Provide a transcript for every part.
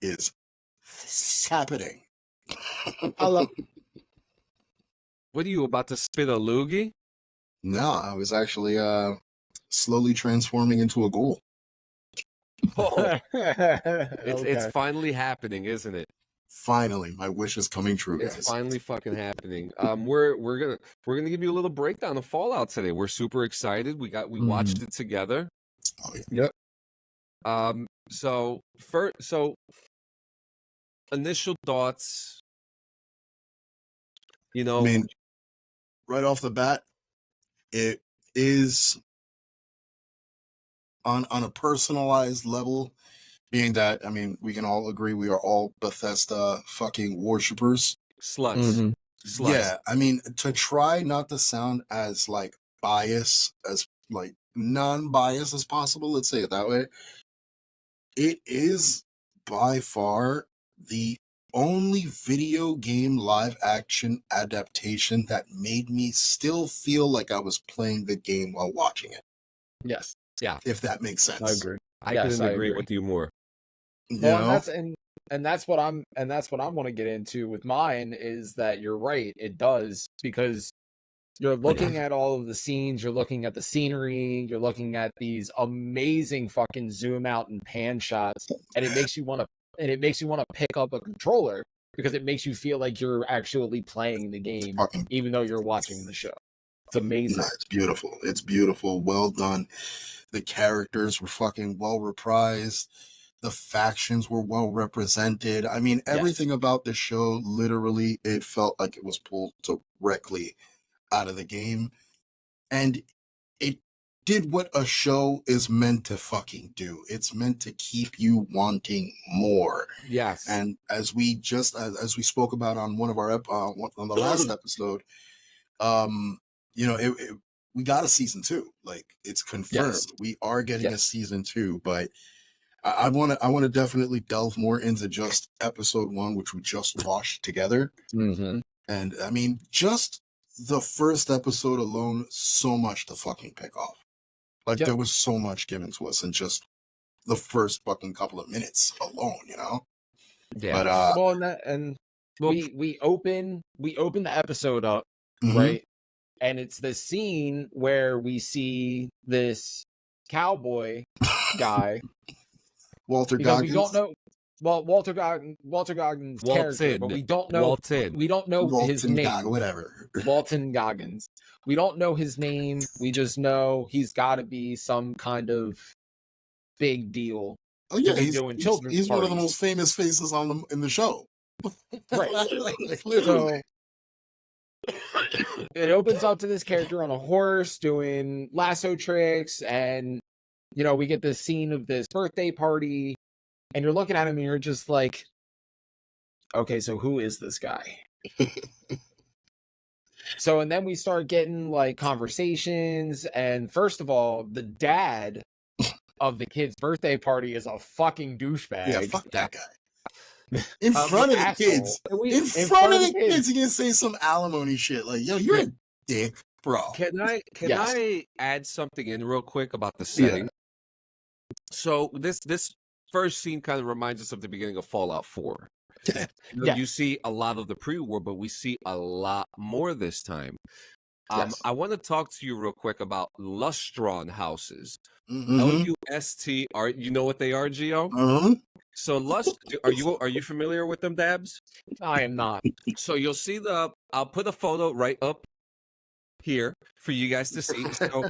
is this happening? I love. What are you about to spit a loogie? No, I was actually slowly transforming into a ghoul. Oh, Okay. it's finally happening, isn't it? Finally, my wish is coming true, It's guys. finally fucking happening. We're gonna give you a little breakdown of Fallout today. We're super excited. We watched it together. Oh, yeah. Yep. So initial thoughts. You know, I mean, right off the bat, it is on a personalized level, being that, I mean, we can all agree we are all Bethesda fucking worshippers. sluts. Mhm. Sluts. Yeah, I mean, to try not to sound as like biased, as like non-biased as possible, let's say it that way, it is by far the only video game live action adaptation that made me still feel like I was playing the game while watching it, Yes, if that makes I sense. agree. I Yes, couldn't I agree agree. with you more. You Well, know? and that's what I'm want to get into with mine is that you're right. It does, because you're looking at all of the scenes, you're looking at the scenery, you're looking at these amazing fucking zoom out and pan shots, and it makes you want to pick up a controller because it makes you feel like you're actually playing the game, Fucking, even though you're watching the show. It's amazing. nah, it's beautiful. It's beautiful. Well done. The characters were fucking well reprised. The factions were well represented. I mean, everything about the show, literally, it felt like it was pulled directly out of the game. And it did what a show is meant to fucking do. It's meant to keep you wanting more. Yes. And as we spoke about on one of our on the last episode, you know, we got a season 2. Like, it's confirmed. Yes. We are getting a season 2, but I want to definitely delve more into just episode 1, which we just watched together. Mm-hmm. And I mean, just the first episode alone, so much to fucking pick off. Like, there was so much given to us in just the first fucking couple of minutes alone, you know? Yeah. But we open the episode up, mhm. right? And it's the scene where we see this cowboy guy. Walter Because Goggins. we don't know. Well, Walter Goggins' character, but we don't know. We don't know his name. Whatever. Walton Goggins. We don't know his name. We just know he's got to be some kind of big deal. Oh yeah, he's doing children's He's one of the parties. most famous faces in the show. Right. Like, literally. So it opens up to this character on a horse doing lasso tricks, and you know, we get this scene of this birthday party, and you're looking at him and you're just like, okay, so who is this guy? So, and then we start getting like conversations, and first of all, the dad of the kid's birthday party is a fucking douchebag. Yeah, fuck that guy. In front of the kids. In front of the kids, you can say some alimony shit. Like, yo, you're a dick, bro. Can I add something in real quick about the setting? Yeah. So this first scene kind of reminds us of the beginning of Fallout 4. You see a lot of the pre-war, but we see a lot more this time. I want to talk to you real quick about Lustron houses. LUST. You know what they are, Gio? So are you familiar with them, Dabs? I am not. So you'll see I'll put a photo right up here for you guys to see. So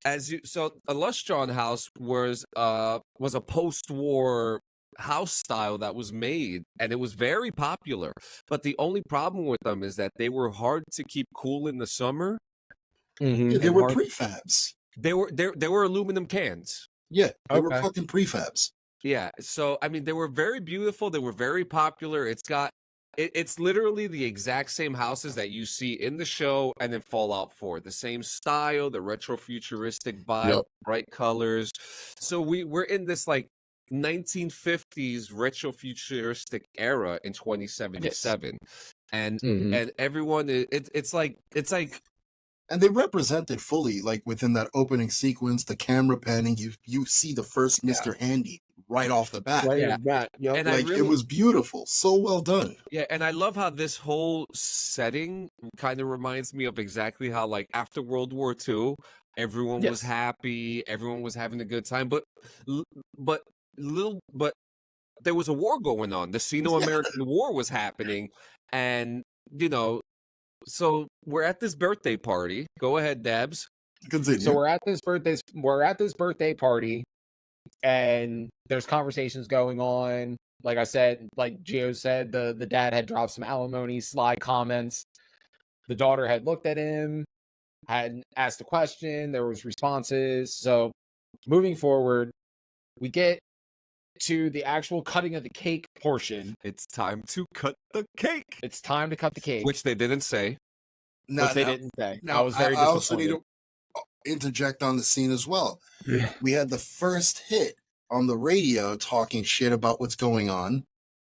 a Lustron house was a post-war house style that was made, and it was very popular. But the only problem with them is that they were hard to keep cool in the summer. Mm-hmm. Yeah, they were prefabs. They were aluminum cans. Yeah, they were fucking prefabs. Yeah, so I mean, they were very beautiful. They were very popular. It's literally the exact same houses that you see in the show and in Fallout 4. The same style, the retro-futuristic vibe, bright colors. So we're in this like 1950s retro-futuristic era in 2077, and everyone it's like. And they represent it fully, like within that opening sequence, the camera panning. You see the first Mr. Handy right off the bat. Right, Yeah. that. Yep. And I Like, it really- was beautiful. So well done. Yeah, and I love how this whole setting kind of reminds me of exactly how, like, after World War II, everyone was Yes. happy, everyone was having a good time, but but there was a war going on. The Sino-American War was happening, and you know, so we're at this birthday party. Go ahead, Dabs. Continue. So we're at this birthday party, and there's conversations going on. Like I said, like Gio said, the dad had dropped some alimony sly comments. The daughter had looked at him, had asked a question. There was responses. So moving forward, we get to the actual cutting of the cake portion. It's time to cut the cake, It's time to cut the cake, which they didn't say. Now, which they now- didn't say. now, I was very I also need disappointed. to interject on the scene as well. We had the first hit on the radio talking shit about what's going on.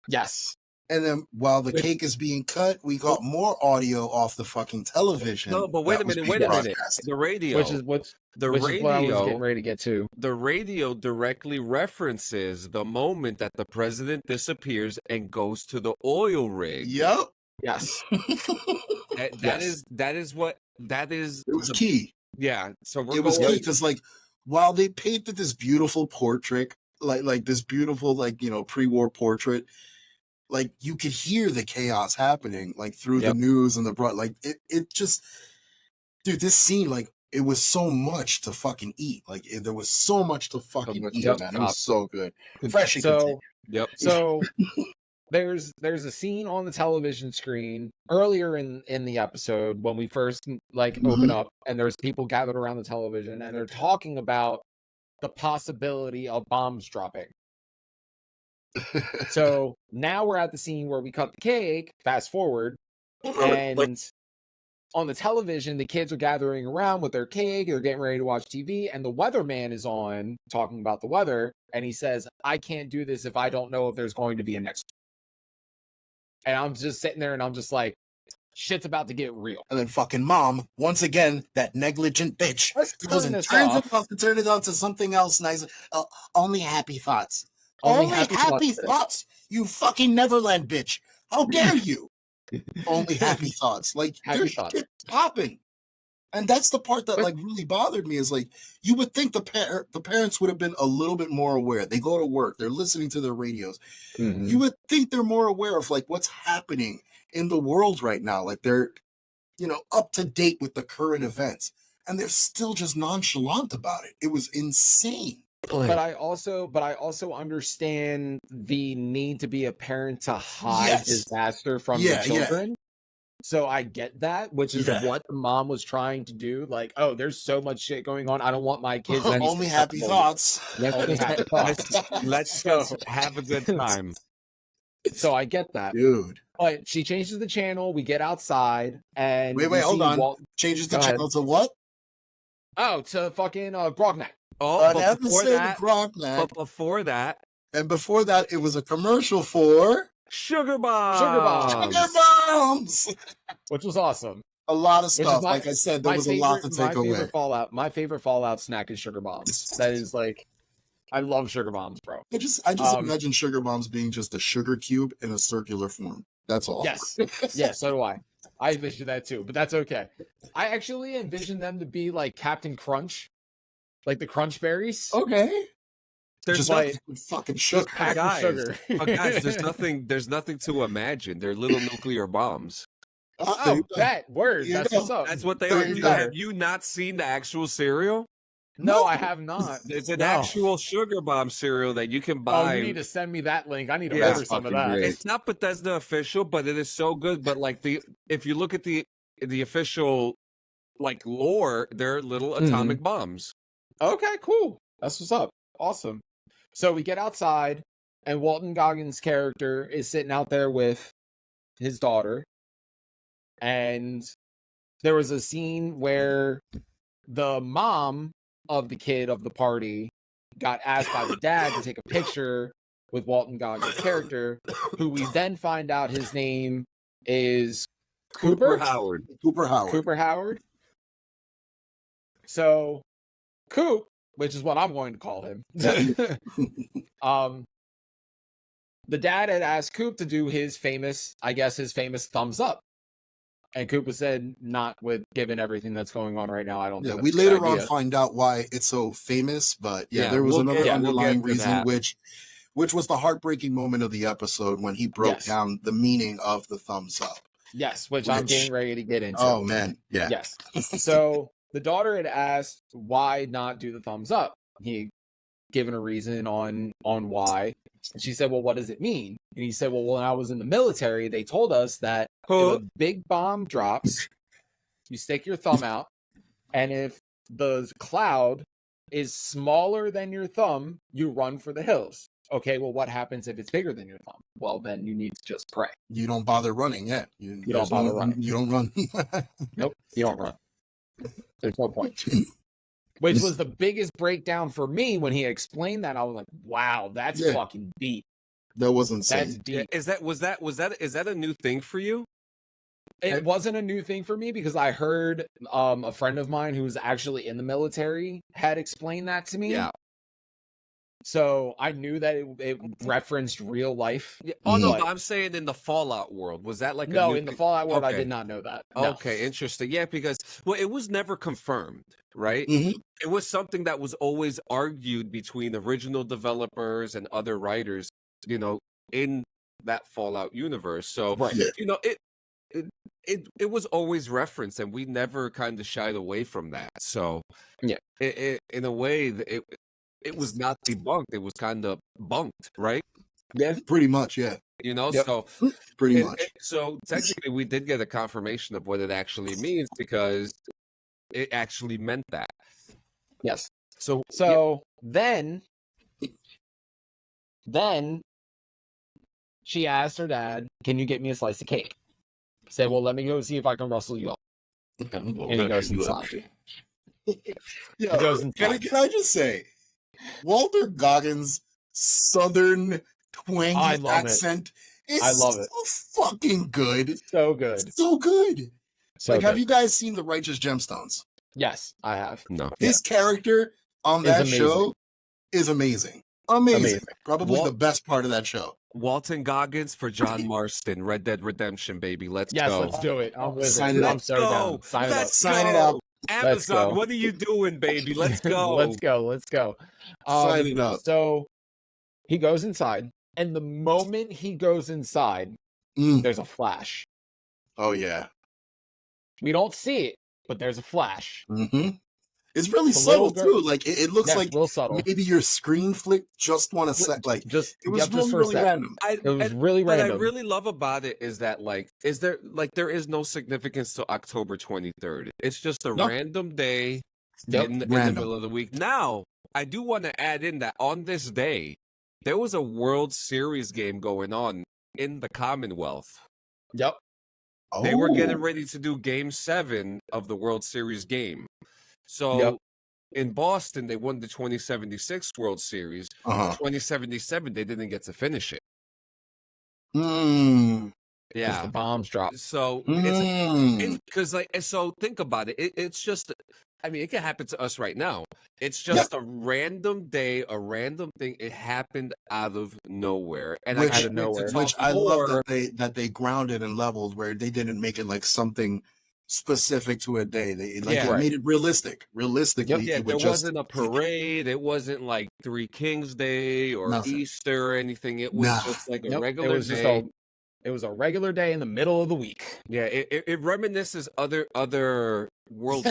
Yes. And then while the Which- cake is being cut, we got more audio off the fucking television. No, but wait that a was minute, being wait a minute. broadcasted. The radio, Which is what I was getting radio, ready to get to. the radio directly references the moment that the president disappears and goes to the oil rig. Yep. Yes. That is what that is. It was key. Yeah. So we're It was going. key because, like, while they painted this beautiful portrait, like this beautiful, like, you know, pre-war portrait, like, you could hear the chaos happening, like, through the Yep. news and the broad, like, it just, dude, this scene, like, it was so much to fucking eat. Like, there was so much to fucking much eat, to man. It chop. was so good. Fresh and So Yep. so there's a scene on the television screen earlier in the episode when we first like open up, and there's people gathered around the television and they're talking about the possibility of bombs dropping. So now we're at the scene where we cut the cake, fast forward, and on the television, the kids are gathering around with their cake, they're getting ready to watch TV, and the weatherman is on talking about the weather, and he says, I can't do this if I don't know if there's going to be a next. And I'm just sitting there and I'm just like, shit's about to get real. And then fucking mom, once again, that negligent bitch, Let's goes turn and this turns off. it off to turn it on to something else nice. Only happy thoughts. Only Only happy happy thoughts. thoughts. You fucking Neverland bitch. How dare you? Only happy thoughts. Like, Happy there's thoughts. shit popping. And that's the part that But- like really bothered me is like, you would think the parents would have been a little bit more aware. They go to work, they're listening to their radios. Mhm. You would think they're more aware of like what's happening in the world right now. Like they're, you know, up to date with the current events. And they're still just nonchalant about it. It was insane. But I also understand the need to be a parent to hide Yes. disaster from Yeah, the children. So I get that, which is Yeah. what the mom was trying to do. Like, oh, there's so much shit going on. I don't want my kids to be Only happy susceptible. thoughts. Only happy thoughts. Let's So- just have a good time. So I get that. Dude. But she changes the channel. We get outside and Wait, we hold see on. Changes the Go ahead. channel to what? Oh, to fucking Grognak. Oh, An but before episode that, of Grognak. but before that, And before that, it was a commercial for Sugar Bombs. Sugar Bombs. Sugar Bombs. Which was awesome. A lot of Which is stuff. my- Like I said, there My was a lot to favorite- take away. My favorite Fallout snack is Sugar Bombs. That is like, I love Sugar Bombs, bro. I just Um, imagine Sugar Bombs being just a sugar cube in a circular form. That's all. Yes. Yeah, so do I. I envision that too, but that's okay. I actually envision them to be like Captain Crunch, like the Crunch Berries. Okay. There's Just like- like fucking Just sugar. packed with guys, sugar. But guys, there's nothing to imagine. They're little nuclear bombs. Oh, that word. You That's know, what's up. That's what they There are. you go. Have you not seen the actual cereal? No, I have not. It's an No. actual Sugar Bomb cereal that you can Oh, buy. you need to send me that link. I need to Yeah, order it's some of fucking that. great. It's not Bethesda official, but it is so good. But like if you look at the official like lore, they're little atomic bombs. Okay, cool. That's what's up. Awesome. So we get outside, and Walton Goggins' character is sitting out there with his daughter. And there was a scene where the mom of the kid of the party got asked by the dad to take a picture with Walton Goggins' character, who we then find out his name is Cooper Howard. Cooper Howard. Cooper Howard. So, Coop which is what I'm going to call him. The dad had asked Coop to do his famous thumbs up. And Koopa said, not with given everything that's going on right now. I don't think we that's a good later on idea. find out why it's so famous, but there was we'll another get underlying to reason, that. which was the heartbreaking moment of the episode when he broke down the meaning of the thumbs up. Yes, which I'm getting ready to get into. Oh man, yeah. Yes. So the daughter had asked why not do the thumbs up. He given a reason on why. And she said, well, what does it mean? And he said, well, when I was in the military, they told us that if a big bomb drops, you stick your thumb out, and if the cloud is smaller than your thumb, you run for the hills. Okay, well, what happens if it's bigger than your thumb? Well, then you need to just pray. You don't bother running, You don't bother running. You don't run. Nope, you don't run. There's no point. Which was the biggest breakdown for me when he explained that. I was like, wow, that's fucking deep. That was insane. That's deep. Is that a new thing for you? It wasn't a new thing for me because I heard a friend of mine who's actually in the military had explained that to me. Yeah. So I knew that it referenced real life. Yeah. Oh no, I'm saying in the Fallout world. Was that like no? In the Fallout world, okay. I did not know that. No. Okay, interesting. Yeah, because it was never confirmed, right? Mm-hmm. It was something that was always argued between original developers and other writers, in that Fallout universe. So, it was always referenced, and we never kind of shied away from that. So, in a way, it was not debunked; it was kind of bunked, right? Yeah, pretty much. Yeah, so pretty much. So technically, we did get a confirmation of what it actually means because it actually meant that. Yes. So then she asked her dad, "Can you get me a slice of cake?" He said, "Well, let me go see if I can rustle you up." And he goes inside. He goes inside. Can I just say, Walter Goggins' southern twangy accent is so fucking good. So good. So good. So good. Have you guys seen The Righteous Gemstones? Yes, I have. No. His character on that show is amazing. Amazing. Probably the best part of that show. Walton Goggins for John Marston, Red Dead Redemption, baby. Let's go. Yes, let's do it. I'm with Sign it up. I'm so down. Sign it up. Amazon, what are you doing, baby? Let's go. Let's go. Sign it up. So he goes inside, and the moment he goes inside, there's a flash. Oh, yeah. We don't see it, but there's a flash. Mm-hmm. It's really subtle, too. Like, it looks like maybe your screen flick just one a sec. Like, it was really random. It was really random. What I really love about it is that, there is no significance to October 23rd. It's just a random day in the middle of the week. Now, I do want to add in that on this day, there was a World Series game going on in the Commonwealth. Yep. They were getting ready to do Game 7 of the World Series game. So in Boston, they won the 2076 World Series. 2077, they didn't get to finish it. Yeah, the bombs dropped. So because so think about it. It's just, I mean, it can happen to us right now. It's just a random day, a random thing. It happened out of nowhere, and which I love that they grounded and leveled where they didn't make it like something specific to a day. They made it realistic. Realistically, there wasn't a parade. It wasn't like Three Kings Day or Easter or anything. It was just like a regular day. It was a regular day in the middle of the week. Yeah, it reminisces other world.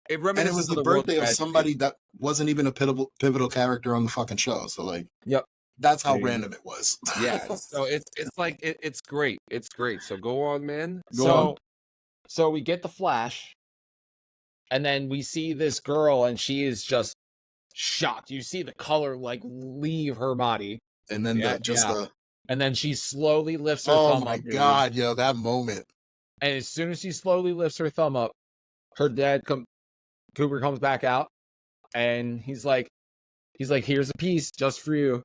It was the birthday of somebody that wasn't even a pivotal character on the fucking show. So that's how random it was. Yeah, so it's like it's great. It's great. So go on, man. So we get the flash, and then we see this girl, and she is just shocked. You see the color leave her body, and then and then she slowly lifts her thumb up. Oh my god, that moment! And as soon as she slowly lifts her thumb up, her dad Cooper comes back out, and he's like, "Here's a piece just for you."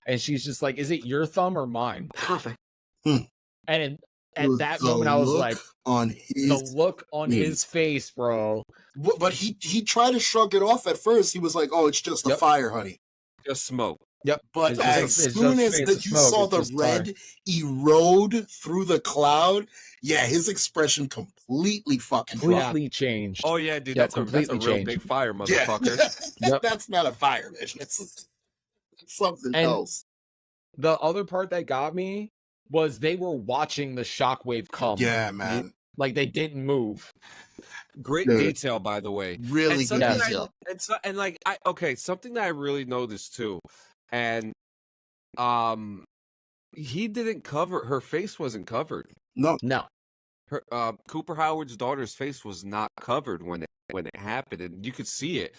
And she's just like, "Is it your thumb or mine?" Perfect. And at that moment, I was like, on the look on his face, bro. But he tried to shrug it off at first. He was like, "Oh, it's just a fire, honey." Just smoke. Yep. But as soon as you saw the red erode through the cloud, yeah, his expression completely changed. Oh yeah, dude, that's a real big fire, motherfucker. Yeah. That's not a fire, man. It's something else. The other part that got me was they were watching the shockwave come. Yeah, man. Like they didn't move. Great detail, by the way. Really good detail. Something that I really noticed too, and he didn't cover her face. Wasn't covered. No. Her Cooper Howard's daughter's face was not covered when it happened, and you could see it.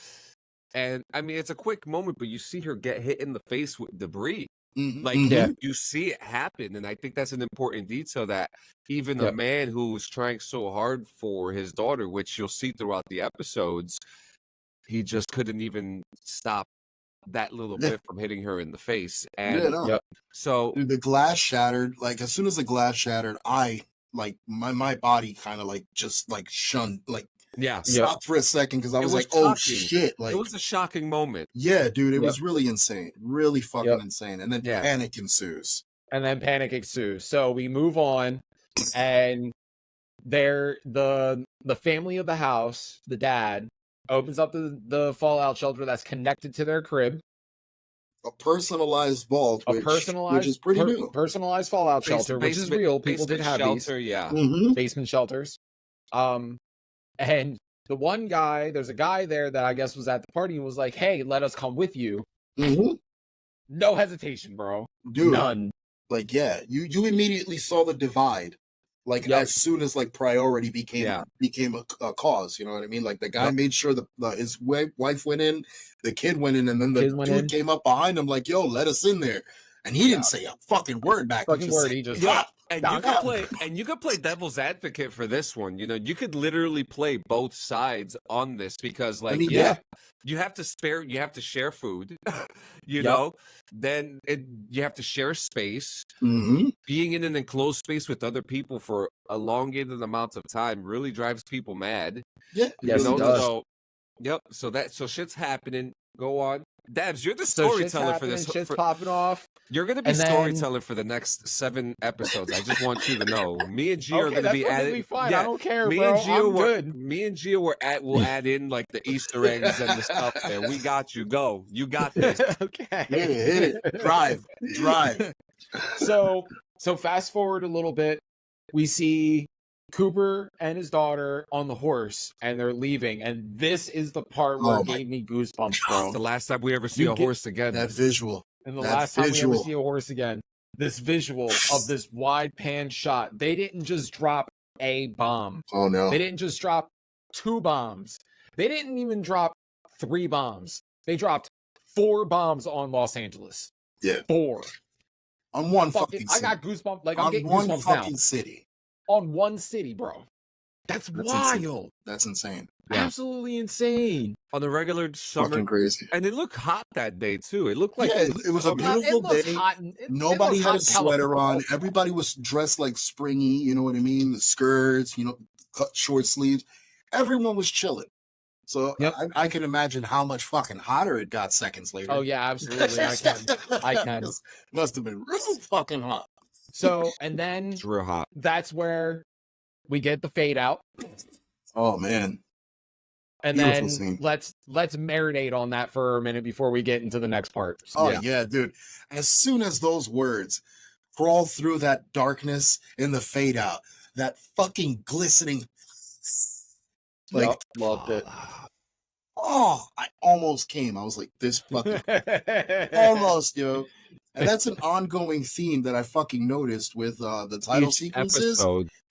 And I mean, it's a quick moment, but you see her get hit in the face with debris. Like you see it happen, and I think that's an important detail that even a man who was trying so hard for his daughter, which you'll see throughout the episodes, he just couldn't even stop that little bit from hitting her in the face. And so dude, the glass shattered. Like as soon as the glass shattered, my body kind of like just like shunned, like stopped for a second because I was like, oh shit! Like it was a shocking moment. Yeah, dude, it was really insane, really fucking insane. And then panic ensues. So we move on, and the family of the house, the dad, opens up the fallout shelter that's connected to their crib. A personalized vault, which is pretty new. Personalized fallout shelter, which is real. People did have shelter, these. Basement shelters. And the one guy, there's a guy there that I guess was at the party and was like, "Hey, let us come with you." No hesitation, bro. Dude, none. Like, yeah, you immediately saw the divide. Like as soon as like priority became a cause, you know what I mean? Like the guy made sure his wife went in, the kid went in, and then the dude came up behind him like, "Yo, let us in there," and he didn't say a fucking word back. He just And you could play devil's advocate for this one. You know, you could literally play both sides on this because, like, you have to share food, you know, then you have to share space. Being in an enclosed space with other people for elongated amounts of time really drives people mad. Yeah. Yes, you know, it does. So shit's happening. Go on. Dabs, you're the storyteller for this. Shit's popping off. You're going to be storyteller for the next 7 episodes. I just want you to know. Me and Gio are going to be adding. Fine. I don't care, bro. I'm good. Me and Gio will add in like the Easter eggs and the stuff there. We got you. Go. You got this. Okay. Hit it. Drive. So fast forward a little bit. We see Cooper and his daughter on the horse, and they're leaving. And this is the part where it gave me goosebumps, bro. It's the last time we ever see a horse again. That visual. And the last time we ever see a horse again. This visual of this wide pan shot. They didn't just drop a bomb. Oh, no. They didn't just drop 2 bombs. They didn't even drop 3 bombs. They dropped 4 bombs on Los Angeles. Yeah. 4. On one fucking city. I got goosebumps. Like, I'm getting goosebumps now. On one fucking city. On one city, bro. That's wild. Insane. That's insane. Yeah. Absolutely insane. On the regular summer. Fucking crazy. And it looked hot that day, too. It looked like... it was a beautiful day. Nobody had a sweater on. Everybody was dressed like springy, you know what I mean? The skirts, cut short sleeves. Everyone was chilling. So I can imagine how much fucking hotter it got seconds later. Oh, yeah, absolutely. I can. Must have been real fucking hot. So, and then... It's real hot. That's where we get the fade out. Oh, man. And Beautiful then scene. let's marinate on that for a minute before we get into the next part. Oh, yeah, dude. As soon as those words crawl through that darkness in the fade out, that fucking glistening... loved it. Oh, I almost came. I was like, this fucking... almost, yo. And that's an ongoing theme that I fucking noticed with the title sequences.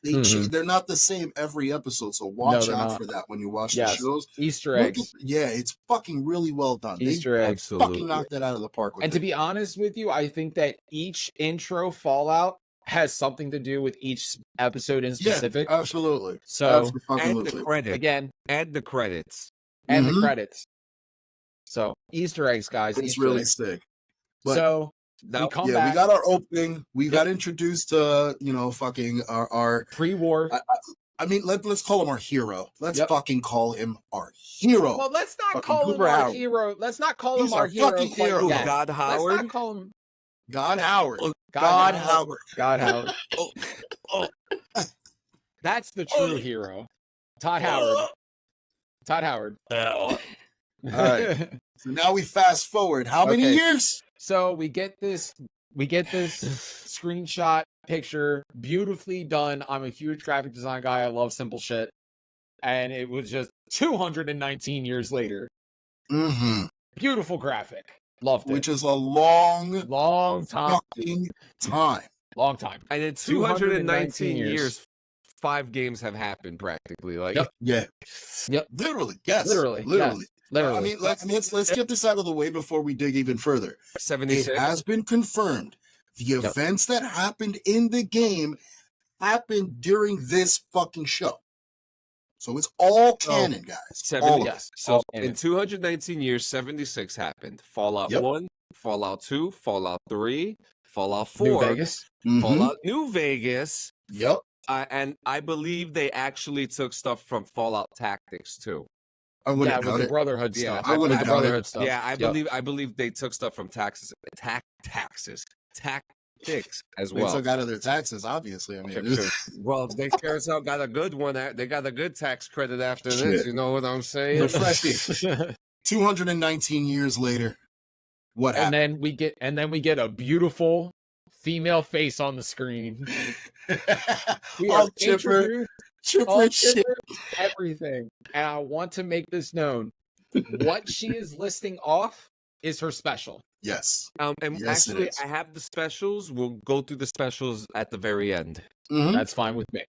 They're not the same every episode, so watch out for that when you watch the shows. Easter eggs. It's fucking really well done. Easter eggs. Fucking knocked that out of the park. And to be honest with you, I think that each intro Fallout has something to do with each episode in specific. Yeah, absolutely. So, and the credits. Again. And the credits. And the credits. So, Easter eggs, guys. It's really sick. So, No. come Yeah, we back got our opening. We got introduced to, fucking our pre-war. I mean, let's call him our hero. Let's Yep. fucking call him our hero. Well, let's not Fucking call him Cooper our Howard. hero. Let's not call He's him our our hero fucking quite hero. yet. God Let's Howard. not call him God Howard. God Howard. God Howard. Oh, That's the true hero. Todd Howard. Todd Howard. All right. So now we fast forward. How many Okay. years? So we get this screenshot picture, beautifully done. I'm a huge graphic design guy. I love simple shit. And it was just 219 years later. Mm-hmm. Beautiful graphic. Loved it. Which is a long time. fucking time. Long time. and in 219 years, 5 games have happened practically. Like, Yep. Yeah. Yep. Literally. Yes. Literally. Literally. Yes. Literally. I mean, let's get this out of the way before we dig even further. 76. It has been confirmed. The events that happened in the game happened during this fucking show. So it's all canon, guys. 70, All of yes. it. So in in it. 219 years, 76 happened. Fallout Yep. 1, Fallout 2, Fallout 3, Fallout 4, New Vegas. Mhm. Fallout New Vegas. Yep. And I believe they actually took stuff from Fallout Tactics too. I Yeah, wouldn't with doubt the it. Brotherhood Yeah, stuff. I wouldn't The doubt it. Brotherhood stuff. Yeah, Yep. I believe they took stuff from Tactics as They well. took out of their taxes, obviously. I mean, Well, they sure as hell got a good one. They got a good tax credit after Shit. this. You know what I'm saying? Refreshing. 219 years later, what and happened? then we get a beautiful female face on the screen. We All are chipper, introduced, chipper all and shit. chipper, everything. And I want to make this known. What she is listing off is her special. Yes. And Yes, it actually, is. I have the specials. We'll go through the specials at the very end. Mhm. That's fine with me.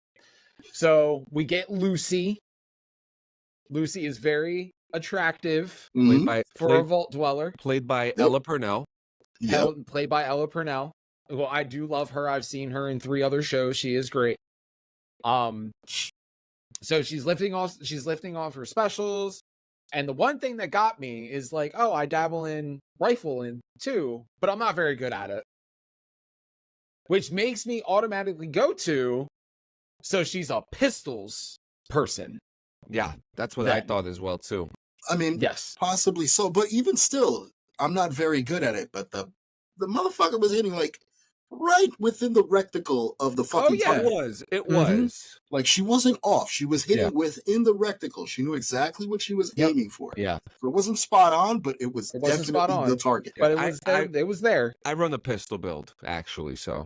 So we get Lucy. Lucy is very attractive Mhm. for a vault dweller. Played by Ella Purnell. Yep. Played by Ella Purnell. Well, I do love her. I've seen her in 3 other shows. She is great. So she's lifting off her specials. And the one thing that got me is like, oh, I dabble in rifling too, but I'm not very good at it. Which makes me automatically go to, so she's a pistols person. Yeah, that's what I Then. thought as well too. I mean, Yes. possibly so, but even still, I'm not very good at it. But the motherfucker was hitting like right within the reticle of the fucking yeah. target. It Mhm. was. Like she wasn't off. She was hitting Yeah. within the reticle. She knew exactly what she was Yep. aiming for. Yeah. So it wasn't spot on, but it was wasn't spot definitely on. the target. But it I- was there. It was there. I run a pistol build actually, so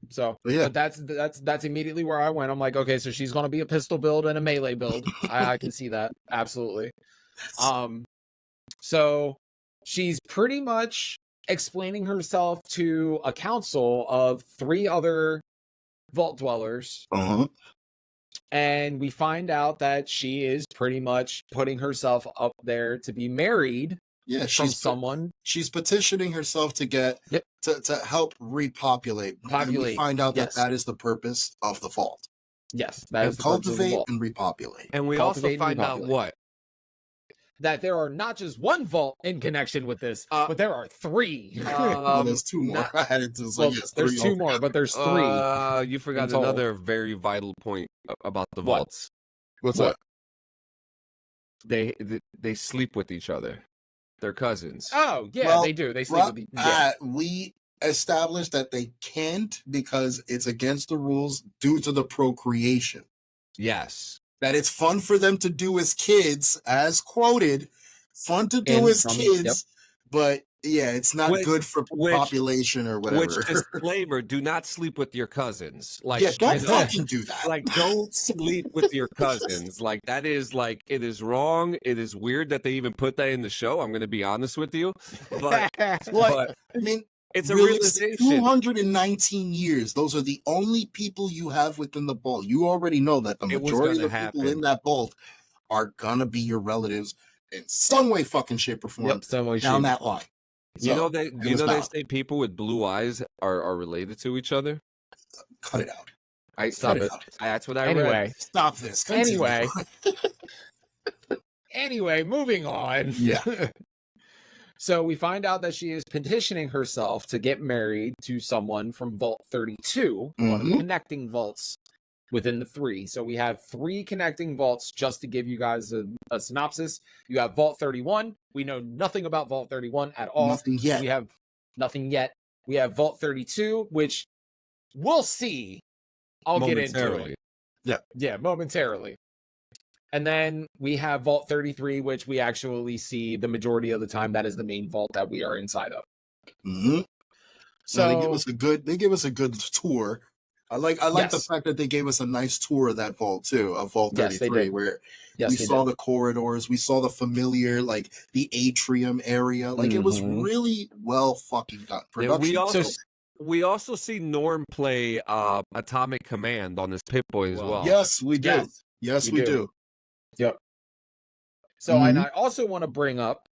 So But yeah. but that's immediately where I went. I'm like, okay, so she's gonna be a pistol build and a melee build. I can see that. Absolutely. So she's pretty much explaining herself to a council of 3 other vault dwellers, Uh-huh. and we find out that she is pretty much putting herself up there to be married Yeah, from someone. she's petitioning herself to get Yep. to help repopulate. And we Populate, find out yes. that is the purpose of the vault. Yes, that And is the purpose of the cultivate vault. and repopulate. and we Cultivate also and find out repopulate. what? That there are not just 1 vault in connection with this, but there are 3. Well, there's 2 more. not- I had it to say Well, yes, there's 3 2 more, but there's 3. You forgot total. another very vital point about the What? vaults. What's What? that? They sleep with each other. They're cousins. Oh, yeah, Well, they do. They sleep with we established that they can't because it's against the rules due to the procreation. Yes. That it's fun for them to do as kids, as quoted, fun to do as kids, but yeah, it's not good for population or whatever. Which disclaimer, do not sleep with your cousins. Like, yeah, don't straight up. fucking do that. Like, don't sleep with your cousins. Like, that is like, it is wrong. It is weird that they even put that in the show. I'm going to be honest with you. But, but I mean, it's a realistic, realization. 219 years. Those are the only people you have within the vault. You already know that the It was majority of the gonna people happen. in that vault are gonna be your relatives in some way, fucking shape or form down that line. You know they was they valid. say people with blue eyes are related to each other. Cut it out. Stop Cut it. out. That's what I read. Anyway, Stop this. Continue. anyway, moving on. Yeah. So we find out that she is petitioning herself to get married to someone from Vault 32, one of the connecting vaults within the 3. So we have 3 connecting vaults, just to give you guys a synopsis. You have Vault 31. We know nothing about Vault 31 at all. Nothing yet. We have nothing yet. We have Vault 32, which we'll see. I'll get into it. Yeah, momentarily. And then we have Vault 33, which we actually see the majority of the time. That is the main vault that we are inside of. So they give us a good tour. I like the fact that they gave us a nice tour of that vault too, of Vault 33, where we saw the corridors, we saw the familiar, like the atrium area. Like it was really well fucking done. Production. Yeah, we also see Norm play Atomic Command on his Pip-Boy as well. Yes, we do. Yes, we do. Yep. So, and I also want to bring up,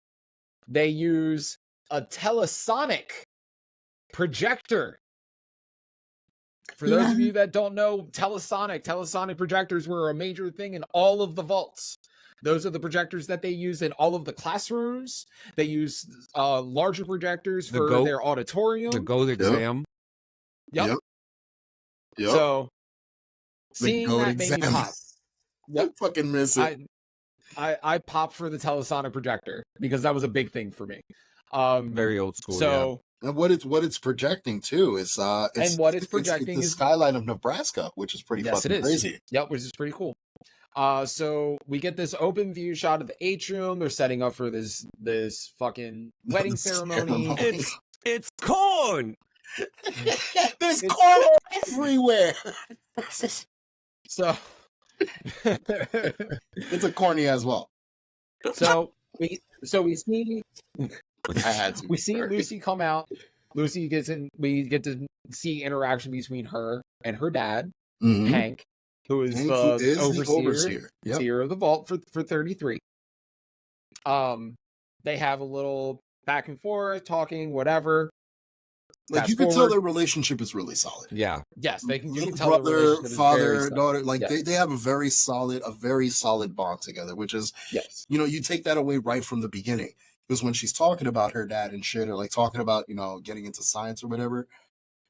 they use a telesonic projector. For those of you that don't know, telesonic projectors were a major thing in all of the vaults. Those are the projectors that they use in all of the classrooms. They use larger projectors for their auditorium. The Ghoul exam. Yep. So, seeing that made me pop. I fucking miss it. I popped for the telesonic projector because that was a big thing for me. Very old school. So, and what it's projecting too is it's the skyline of Nebraska, which is pretty fucking crazy. Yep, which is pretty cool. So we get this open view shot of the atrium. They're setting up for this fucking wedding ceremony. It's corn. There's corn everywhere. So it's a corny as well. So we see we see Lucy come out. Lucy gets in. We get to see interaction between her and her dad, Hank, who is the overseer of the vault for 33. They have a little back and forth, talking, whatever. Like you can tell their relationship is really solid. Yeah. Yes, you can tell brother, father, daughter. Like they have a very solid bond together, which is you take that away right from the beginning. Because when she's talking about her dad and shit, or like talking about, getting into science or whatever,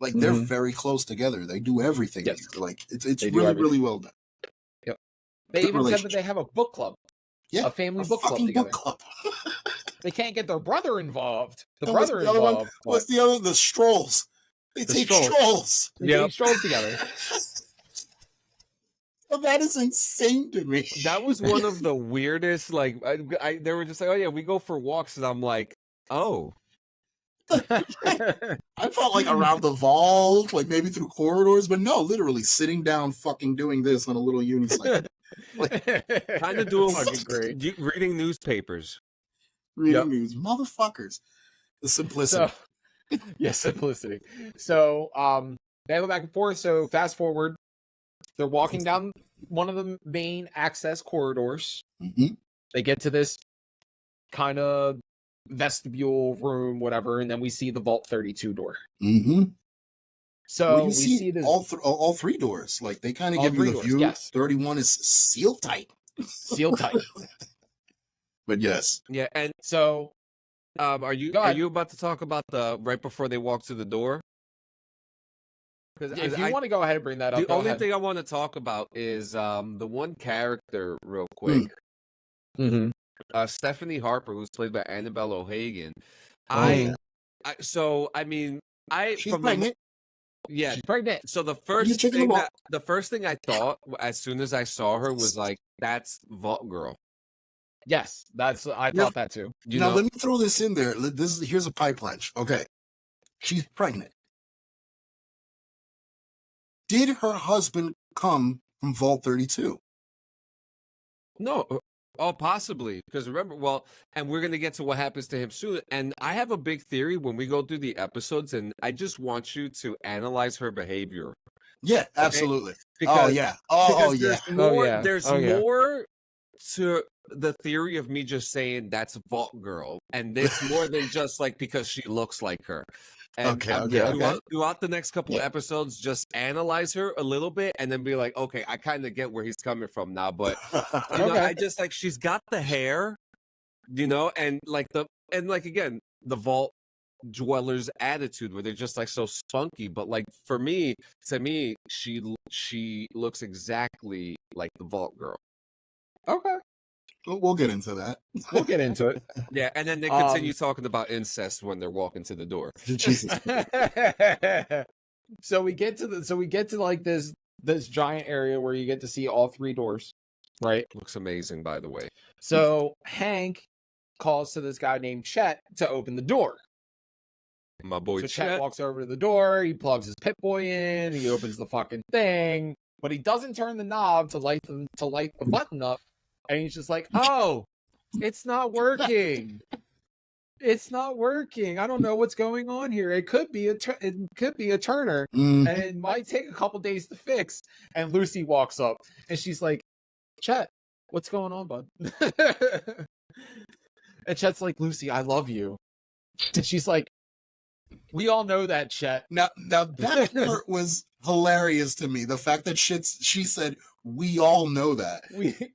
like they're very close together. They do everything. Yes. Like it's really, really well done. Yep. They even said that they have a book club. Yeah. A family book club together. Book club. They can't get their brother involved. What's the other? The strolls. They take strolls. They take strolls together. Well, that is insane to me. That was one of the weirdest. Like, they were just like, "Oh yeah, we go for walks," and I'm like, "Oh." I felt like around the vault, like maybe through corridors, but no, literally sitting down, fucking doing this on a little unicycle. Kind of doing great. Reading newspapers. Reading news, motherfuckers. The simplicity. Simplicity. So, they go back and forth. So, fast forward. They're walking down one of the main access corridors. They get to this kind of vestibule room, whatever, and then we see the Vault 32 door. So we see this all 3 doors. Like they kind of give you the view. Yes. 31 is sealed tight. But yes. Yeah, and so are you about to talk about the right before they walk through the door? If you want to go ahead and bring that up. The only thing I want to talk about is the one character real quick. Stephanie Harper, who's played by Annabelle O'Hagan. She's pregnant. She's pregnant. So the first thing I thought as soon as I saw her was like, that's Vault Girl. Yes, I thought that too. Let me throw this in there. Here's a pipeline. Okay. She's pregnant. Did her husband come from Vault 32? No. Oh, possibly. Because remember, and we're going to get to what happens to him soon. And I have a big theory when we go through the episodes, and I just want you to analyze her behavior. Yeah, absolutely. Because, There's more to the theory of me just saying that's Vault Girl. And it's more than just like because she looks like her. And throughout the next couple of episodes, just analyze her a little bit and then be like, okay, I kind of get where he's coming from now. But, I just like, she's got the hair, and like and like again, the vault dweller's attitude where they're just like so spunky, but like for me, to me, she looks exactly like the vault girl. Okay, We'll get into that. we'll get into it. Yeah, and then they continue talking about incest when they're walking to the door. Jesus. So we get to like this giant area where you get to see all three doors, right? Looks amazing, by the way. So Hank calls to this guy named Chet to open the door. My boy So Chet. Chet walks over to the door, he plugs his Pip-Boy in, he opens the fucking thing, but he doesn't turn the knob to light the button up, and he's just like, "Oh, it's not working. It's not working. I don't know what's going on here. It could be a turner, and it might take a couple days to fix." And Lucy walks up, and she's like, "Chet, what's going on, bud?" And Chet's like, "Lucy, I love you." And she's like, "We all know that, Chet." Now that part was hilarious to me. The fact that she said, "We all know that."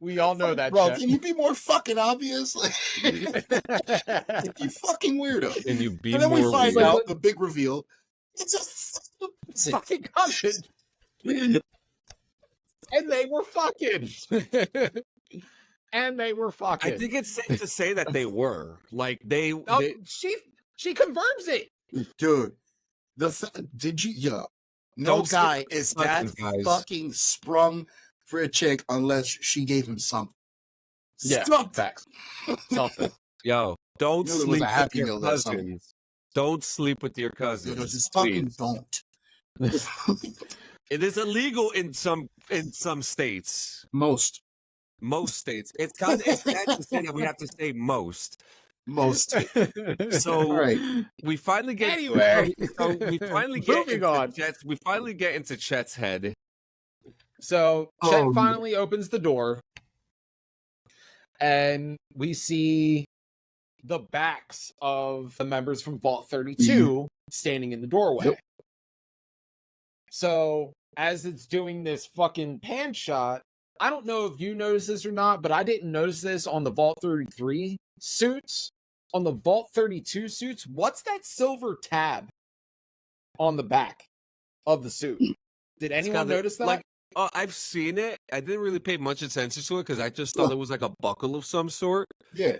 We all know that, Bro, Chet. can you be more fucking obvious? Like, you fucking weirdo. Can you be And then we more find weird? out the big reveal. It's a fucking cousin. And they were fucking. And they were fucking. I think it's safe to say that they were. Like they she confirms it. dude. Did you? Yeah. No Don't guy skip is the that buttons, guys. fucking sprung for a chick unless she gave him something. Yeah, Something. facts. Something. Yo, don't You know there was sleep a with Happy your Meal there, something. cousins. Don't sleep with your You know, cousins. just fucking please. don't. It is illegal in some states. Most. Most states. It's sad to say that we have to say most. So All right. we finally get Anyway. So we finally get Moving on. We finally get into Chet's head. So Chet Oh, finally opens the door, and we see the backs of the members from Vault 32 standing in the doorway. Yep. So as it's doing this fucking pan shot, I don't know if you noticed this or not, but I didn't notice this on the Vault 33 suits. On the Vault 32 suits, what's that silver tab on the back of the suit? Did anyone notice that? Like, I've seen it. I didn't really pay much attention to it because I just thought it was like a buckle of some sort. Yeah.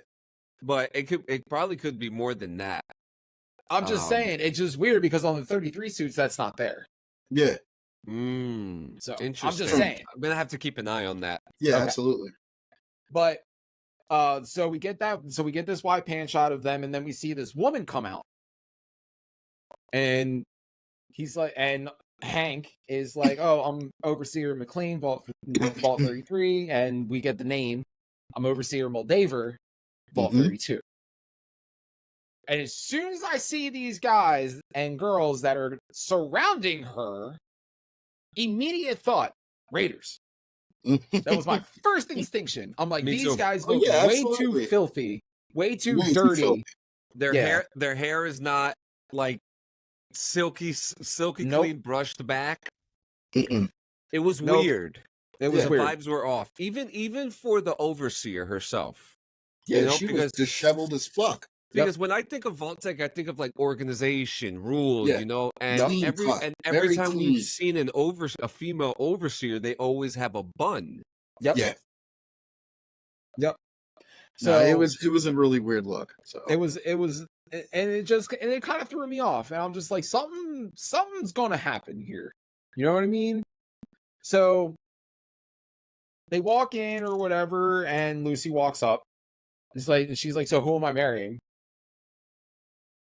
But it probably could be more than that. I'm just saying, it's just weird because on the 33 suits, that's not there. Yeah. So Interesting. I'm just saying. I'm gonna have to keep an eye on that. Yeah, Okay. absolutely. But so we get this wide pan shot of them, and then we see this woman come out. And he's like, and Hank is like, "Oh, I'm Overseer McLean, Vault 33," and we get the name. I'm Overseer Moldaver, Vault 32. And as soon as I see these guys and girls that are surrounding her, immediate thought, Raiders. That was my first instinction. I'm like, Me these too. guys Oh, look yeah, way absolutely. too filthy, way too Way too dirty. filthy. Their hair is not like silky Nope. clean brushed back. Mm-mm. It was Nope. weird. It was The weird. vibes were off. Even for the overseer herself. Yeah, You know, she was because- disheveled as fuck. Because when I think of Vault-Tec, I think of like organization, rules, Yeah. you know, and Clean cut. every Very time clean. we've seen a female overseer, they always have a bun. Yep. Yeah. So No, it was a really weird look. So it was, and it kind of threw me off, and I'm just like, something's gonna happen here. You know what I mean? So they walk in or whatever, and Lucy walks up. It's like, she's like, "So who am I marrying?"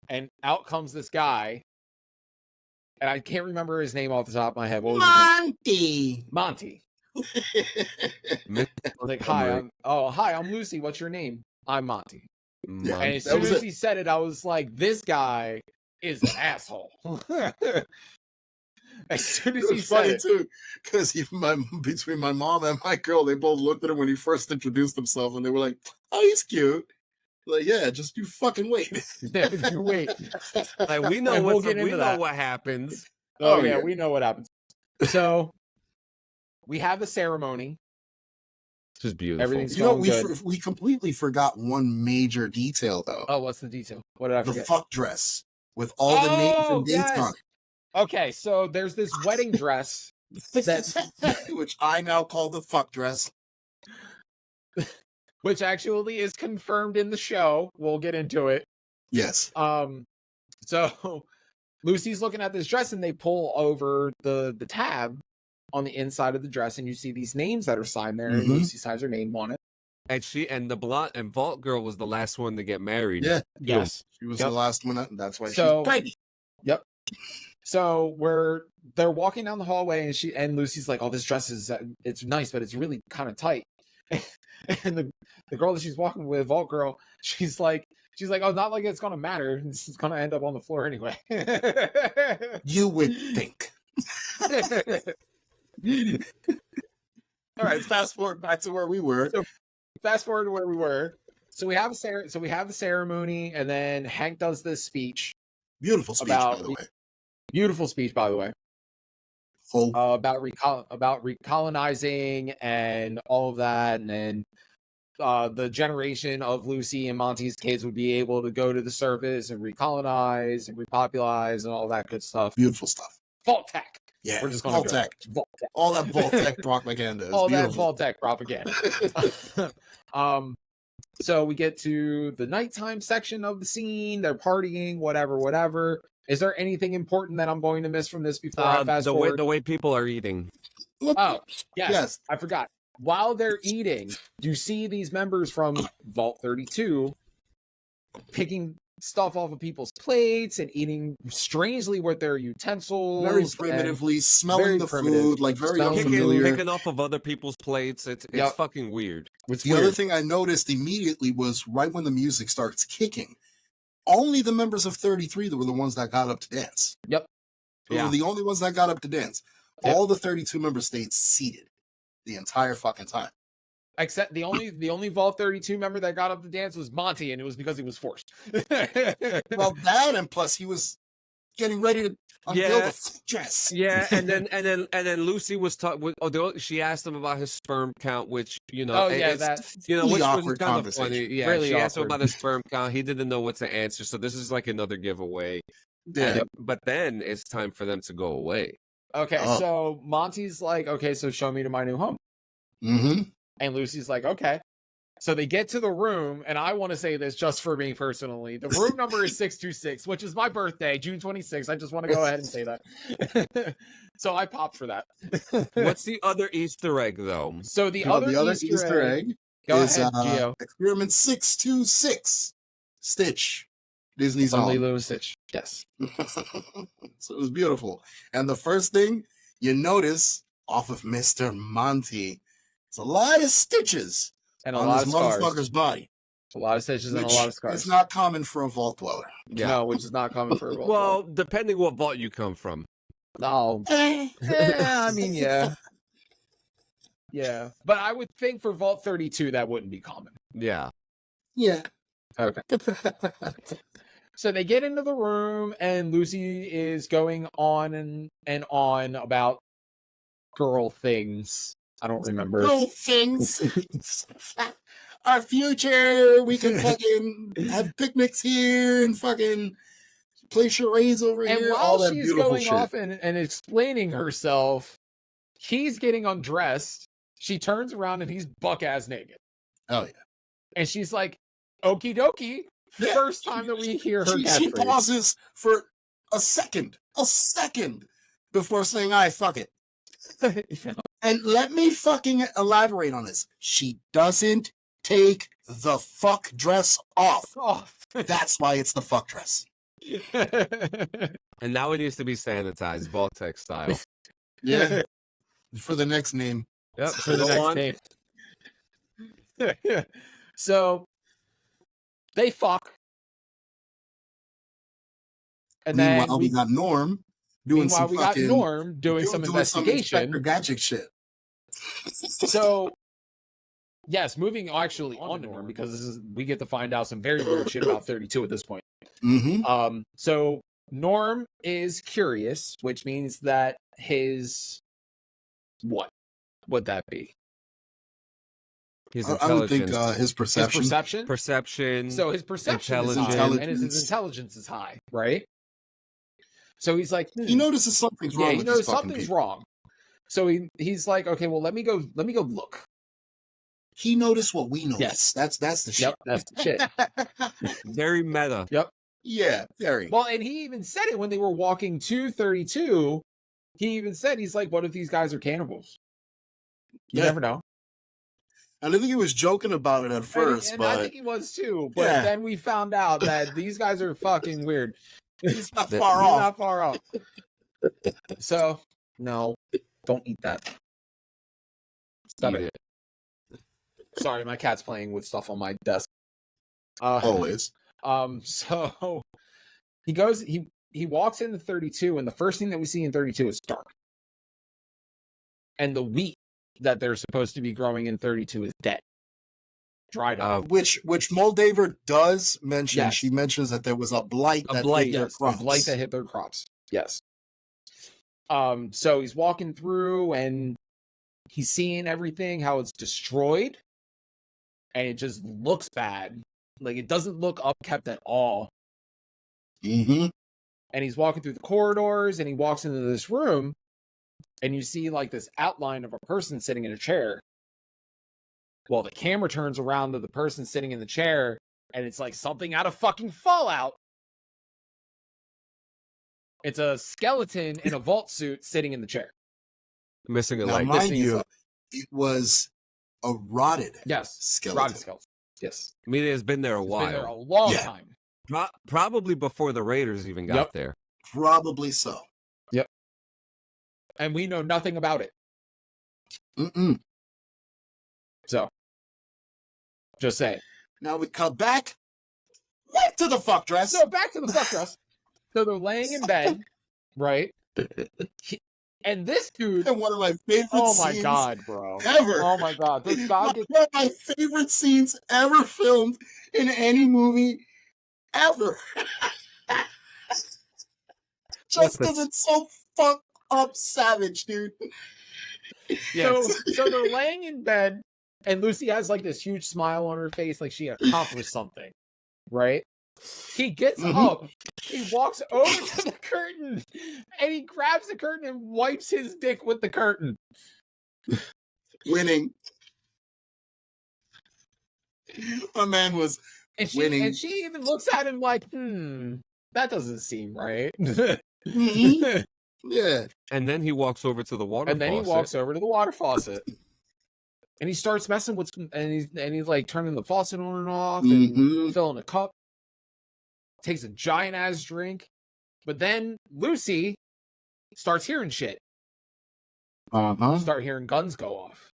And out comes this guy, and I can't remember his name off the top of my head. What was his name? Monty. I was like, "Hi, I'm Lucy. What's your name?" "I'm Monty." Yeah. And as that soon was as it. he said it, I was like, "This guy is an asshole." As soon as It he was said funny it, too, because between my mom and my girl, they both looked at him when he first introduced himself, and they were like, "Oh, he's cute." Like, yeah, just you fucking wait. wait. Like we know And we'll what's get we into know that. what happens. Oh, Oh, yeah, yeah. we know what happens. So we have a ceremony, This is beautiful. Everything's You know, going good. we completely forgot one major detail though. Oh, what's the detail? What did I The forget? fuck dress with all the names and dates yes. on it. Okay, so there's this wedding dress Which I now call the fuck dress. which actually is confirmed in the show. We'll get into it. Yes. So Lucy's looking at this dress and they pull over the tab on the inside of the dress and you see these names that are signed there and Lucy signs her name on it. And the blonde and Vault girl was the last one to get married. Yeah. Yes. She was the last one. That's why she's pregnant. Yep. So they're walking down the hallway and Lucy's like, "Oh, this dress is it's nice, but it's really kind of tight." And the girl that she's walking with, Vault girl, she's like, "Oh, not like it's gonna matter. It's gonna end up on the floor anyway." You would think. All right, fast forward back to where we were. So fast forward to where we were. So we have the ceremony, and then Hank does this speech. Beautiful speech, by the way. Beautiful speech, by the way. About recolonizing and all of that, and then the generation of Lucy and Monty's kids would be able to go to the surface and recolonize and repopulize and all that good stuff. Beautiful stuff. Vault tech. Yeah, we're just going to Vault tech. All that Vault tech propaganda. All that Vault tech propaganda. So we get to the nighttime section of the scene. They're partying, whatever. Is there anything important that I'm going to miss from this before I fast forward? The way people are eating. Oh, yes. I forgot. While they're eating, you see these members from Vault 32 picking stuff off of people's plates and eating strangely with their utensils. Very primitively, smelling the food, like very unfamiliar. Picking off of other people's plates. It's fucking weird. The other thing I noticed immediately was right when the music starts kicking, only the members of 33 were the ones that got up to dance. Yep. They were the only ones that got up to dance. Yep. All the 32 members stayed seated the entire fucking time. Except the only Vault 32 member that got up to dance was Monty, and it was because he was forced. Well, that and plus he was getting ready to unveil the dress. Yeah, and then Lucy was talking. She asked him about his sperm count, which which was kind of funny. Yeah, really she asked him about his sperm count. He didn't know what to answer, so this is like another giveaway. Yeah, but then it's time for them to go away. Okay, so Monty's like, "Okay, so show me to my new home." Mm-hmm. And Lucy's like, "Okay." So they get to the room, and I want to say this just for me personally. The room number is 626, which is my birthday, June 26th. I just want to go ahead and say that. So I popped for that. What's the other Easter egg, though? So the other Easter egg is Experiment 626, Stitch. Disney's Only Lilo Stitch. Yes. So it was beautiful. And the first thing you notice off of Mr. Monty, it's a lot of stitches and a lot of scars. Motherfucker's body. A lot of stitches and a lot of scars. It's not common for a vault dweller. Yeah. No, which is not common for a vault dweller. Well, depending what vault you come from. No. I mean, yeah. Yeah. But I would think for Vault 32, that wouldn't be common. Yeah. Yeah. Okay. So they get into the room, and Lucy is going on and on about girl things. I don't remember. Girl things. Our future. We can fucking have picnics here and fucking play charades over here. And while she's going off and explaining herself, he's getting undressed. She turns around and he's buck-ass naked. Oh, yeah. And she's like, okie dokie. Yeah. First time that we hear her she pauses for a second before saying, "I fuck it." And let me fucking elaborate on this. She doesn't take the fuck dress off. That's why it's the fuck dress. And now it needs to be sanitized, Vault-Tec style. Yeah. For the next name. Yep, for the next name. So they fuck. And meanwhile, we got Norm doing some investigation. Gadget shit. So, yes, moving actually on Norm, because we get to find out some very weird shit about 32 at this point. Mm-hmm. So Norm is curious, which means that his what would that be? His I would think intelligence, his perception. His perception. perception. So his perception is intelligence. high, and his intelligence is high, right? So he's like, He notices something's wrong he with knows these fucking something's people. wrong. So he's like, okay, well, let me go look. He noticed what we noticed. Yes. That's the shit. Yep, that's the shit. Very meta. Yep. Yeah, very. Well, and he even said it when they were walking to 32. He even said, he's like, what if these guys are cannibals? You never know. And I think he was joking about it at first, and but I think he was too. But then we found out that these guys are fucking weird. he's not He's far off. not far off. So, no, don't eat that. Stop Eat it. Sorry, my cat's playing with stuff on my desk. Always. So he goes, he walks into 32, and the first thing that we see in 32 is dark. And the wheat that they're supposed to be growing in 32 is dead. Dried up. Which Moldaver does mention. Yes. She mentions that there was a blight that hit their crops. A blight that hit their crops. Yes. So he's walking through and he's seeing everything, how it's destroyed. And it just looks bad. Like, it doesn't look upkept at all. Mm-hmm. And he's walking through the corridors, and he walks into this room, and you see, like, this outline of a person sitting in a chair. Well, the camera turns around to the person sitting in the chair, and it's like something out of fucking Fallout. It's a skeleton in a vault suit sitting in the chair. Missing a Now, leg. mind you, it was a rotted skeleton. Rotted skeleton. Yes. I mean, it's been there a while. Been there a long time. Probably before the Raiders even got there. Probably so. Yep. And we know nothing about it. Mm-mm. So, just say. Now we cut back right to the fuck dress. So back to the fuck dress. So they're laying in bed, right? And this dude, and one of my favorite oh my scenes god, bro, ever. Oh my god, this guy gets... one of my favorite scenes ever filmed in any movie ever. Just because it's so fucked up savage, dude. Yes. So they're laying in bed, and Lucy has like this huge smile on her face, like she accomplished something, right? He gets up, he walks over to the curtain, and he grabs the curtain and wipes his dick with the curtain. Winning. My man was winning. And she even looks at him like, that doesn't seem right. Yeah. And then he walks over to the water And then faucet. he walks over to the water faucet. And he starts messing with, and he's like turning the faucet on and off, and filling a cup. Takes a giant ass drink. But then Lucy starts hearing shit. Start hearing guns go off.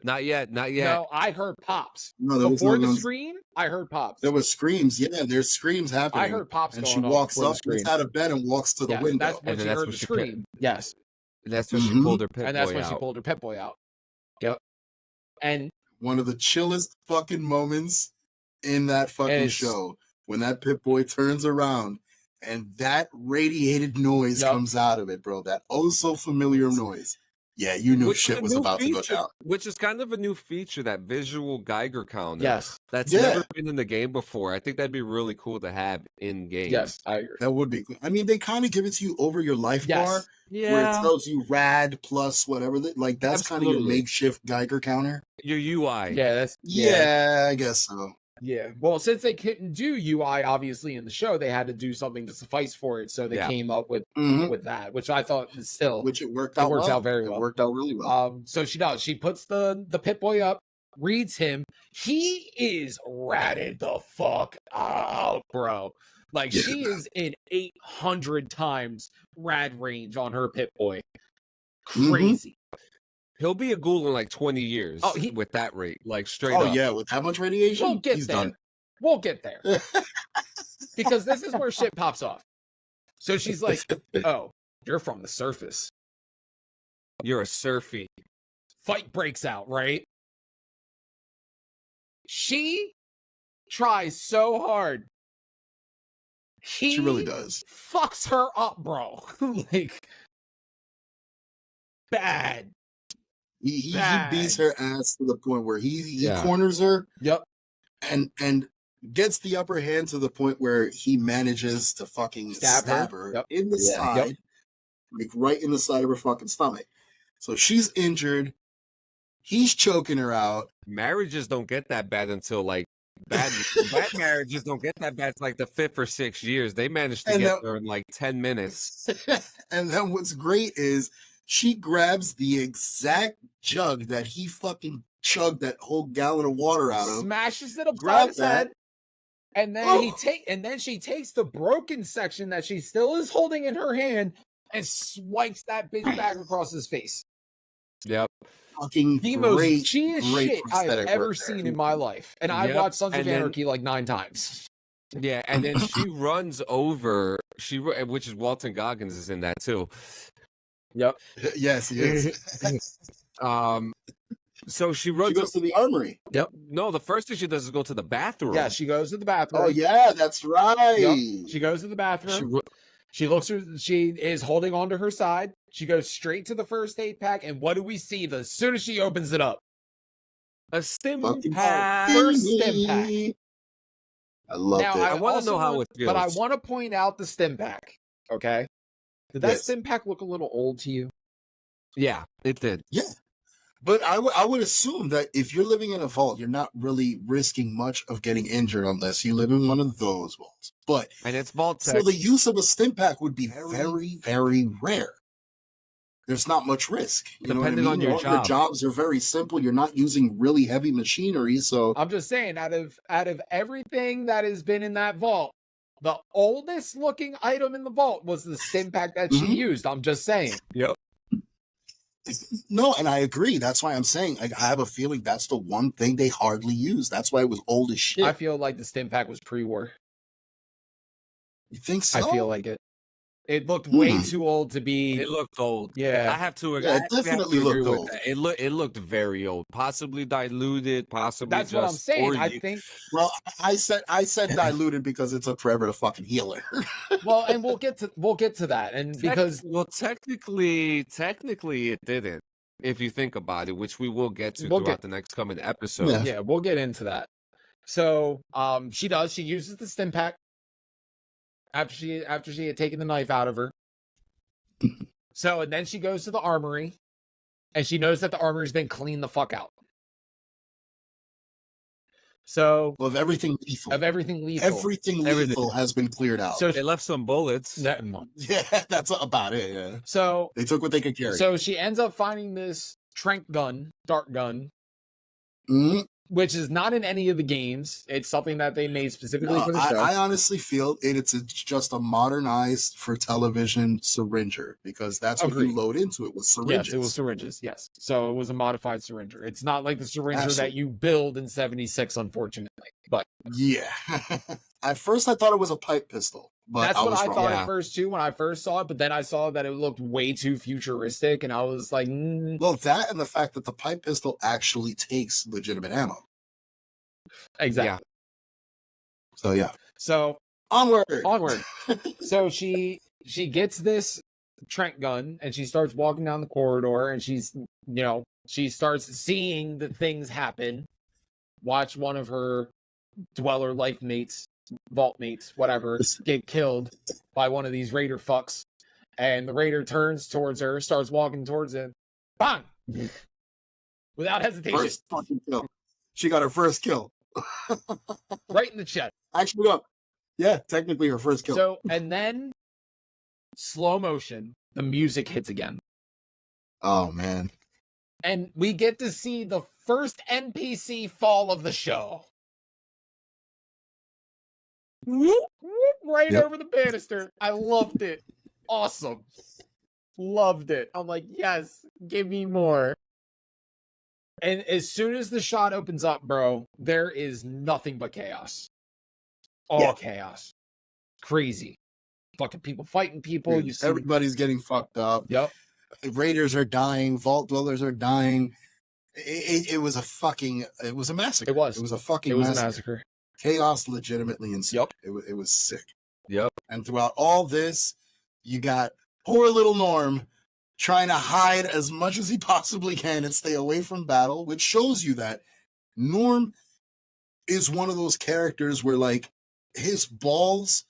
Not yet. No, I heard pops. No, there Before was no the guns. scream, I heard pops. There was screams. Yeah, there's screams happening. I heard pops and going she on walks before up, the scream. gets out of bed, and walks to the window. That's when And she then that's heard when the she scream. Yes. And that's when she pulled her pit And that's boy when out. she pulled her pit boy out. Yep. And one of the chillest fucking moments in that fucking show, when that pit boy turns around and that radiated noise comes out of it, bro. That oh so familiar noise. Yeah, you knew shit was about to go down. Which is kind of a new feature, that visual Geiger counter. Yes. That's never been in the game before. I think that'd be really cool to have in game. Yes, I agree. That would be cool. I mean, they kind of give it to you over your life bar, Yeah. where it tells you rad plus whatever. Like, that's kind of your makeshift Geiger counter. Your UI. Yeah, that's Yeah, I guess so. Yeah. Well, since they couldn't do UI obviously in the show, they had to do something to suffice for it. So they came up with that, which I thought is still, which it worked out. Works out very well. It worked out really well. So she does. She puts the pit boy up, reads him. He is ratted the fuck out, bro. Like she is in 800 times rad range on her pit boy. Crazy. He'll be a ghoul in like 20 years with that rate, like straight up. Oh, yeah, with that much radiation? We'll get He's there. done. We'll get there. Because this is where shit pops off. So she's like, oh, you're from the surface. You're a surfy. Fight breaks out, right? She tries so hard. She really does. Fucks her up, bro. Like, bad. He beats her ass to the point where he corners her. Yep. And gets the upper hand to the point where he manages to fucking stab her in the side, like right in the side of her fucking stomach. So she's injured. He's choking her out. Marriages don't get that bad until like bad marriages don't get that bad. It's like the 5th or 6th years. They managed to get there in like 10 minutes. And then what's great is she grabs the exact jug that he fucking chugged that whole gallon of water out of, smashes it upside his head, and then she takes the broken section that she still is holding in her hand and swipes that bitch back across his face. Yep. Fucking The great, most cheapest great shit I've ever seen in my life. And I've watched Sons of Anarchy like 9 times. Yeah, and then she runs over, which is Walton Goggins is in that too. Yep. Yes, he is. So she runs. She goes to the armory. Yep. No, the first thing she does is go to the bathroom. Yeah, she goes to the bathroom. Oh yeah, that's right. Yep. She goes to the bathroom. She is holding onto her side. She goes straight to the first aid pack, and what do we see as soon as she opens it up? A stim Fucking pack. First stim pack. I love it. I want to know how it feels. But I want to point out the stim pack. Okay. Did that stim pack look a little old to you? Yeah, it did. Yeah. But I would assume that if you're living in a vault, you're not really risking much of getting injured unless you live in one of those vaults. And it's vault tech. So the use of a stim pack would be very, very rare. There's not much risk. Depending on your job. Your jobs are very simple. You're not using really heavy machinery. So I'm just saying, out of everything that has been in that vault, the oldest looking item in the vault was the stim pack that she used. I'm just saying. Yep. No, and I agree. That's why I'm saying I have a feeling that's the one thing they hardly use. That's why it was old as shit. I feel like the stim pack was pre-war. You think so? I feel like it. It looked way too old to be. It looked old. Yeah, I have to. Yeah, it definitely looked old. It looked very old. Possibly diluted. Possibly. That's what I'm saying. I think. Well, I said diluted because it took forever to fucking heal her. Well, and we'll get to that, and because technically it didn't. If you think about it, which we will get to throughout the next coming episode. Yeah, we'll get into that. So, she uses the stim pack after she had taken the knife out of her. So, and then she goes to the armory, and she knows that the armory's been cleaned the fuck out. So, of everything lethal. Everything lethal has been cleared out. So they left some bullets. Yeah, that's about it. Yeah. So they took what they could carry. So she ends up finding this dart gun, which is not in any of the games. It's something that they made specifically for the show. I honestly feel it's just a modernized for television syringer because that's what you load into it with syringes. Yes, it was syringes. Yes, so it was a modified syringer. It's not like the syringer that you build in '76, unfortunately. But yeah, at first I thought it was a pipe pistol. But that's what I thought at first too when I first saw it. But then I saw that it looked way too futuristic, and I was like, well, that and the fact that the pipe pistol actually takes legitimate ammo. Exactly. Yeah. So onward. So she gets this Trent gun and she starts walking down the corridor and she starts seeing the things happen. Watch one of her dweller life mates, vault mates, whatever, get killed by one of these raider fucks. And the raider turns towards her, starts walking towards him. Bang! Without hesitation. First fucking kill. She got her first kill. Right in the chest. Actually, no. Yeah, technically her first kill. So, and then slow motion, the music hits again. Oh, man. And we get to see the first NPC fall of the show. Whoop, whoop, right over the banister. I loved it. Awesome. Loved it. I'm like, yes, give me more. And as soon as the shot opens up, bro, there is nothing but chaos. All chaos. Crazy. Fucking people fighting people. Dude, everybody's getting fucked up. Yep. Raiders are dying. Vault dwellers are dying. It was a massacre. It was. It was a fucking massacre. Chaos legitimately ensued. Yep. It was sick. Yep. And throughout all this, you got poor little Norm trying to hide as much as he possibly can and stay away from battle, which shows you that Norm is one of those characters where, like, his balls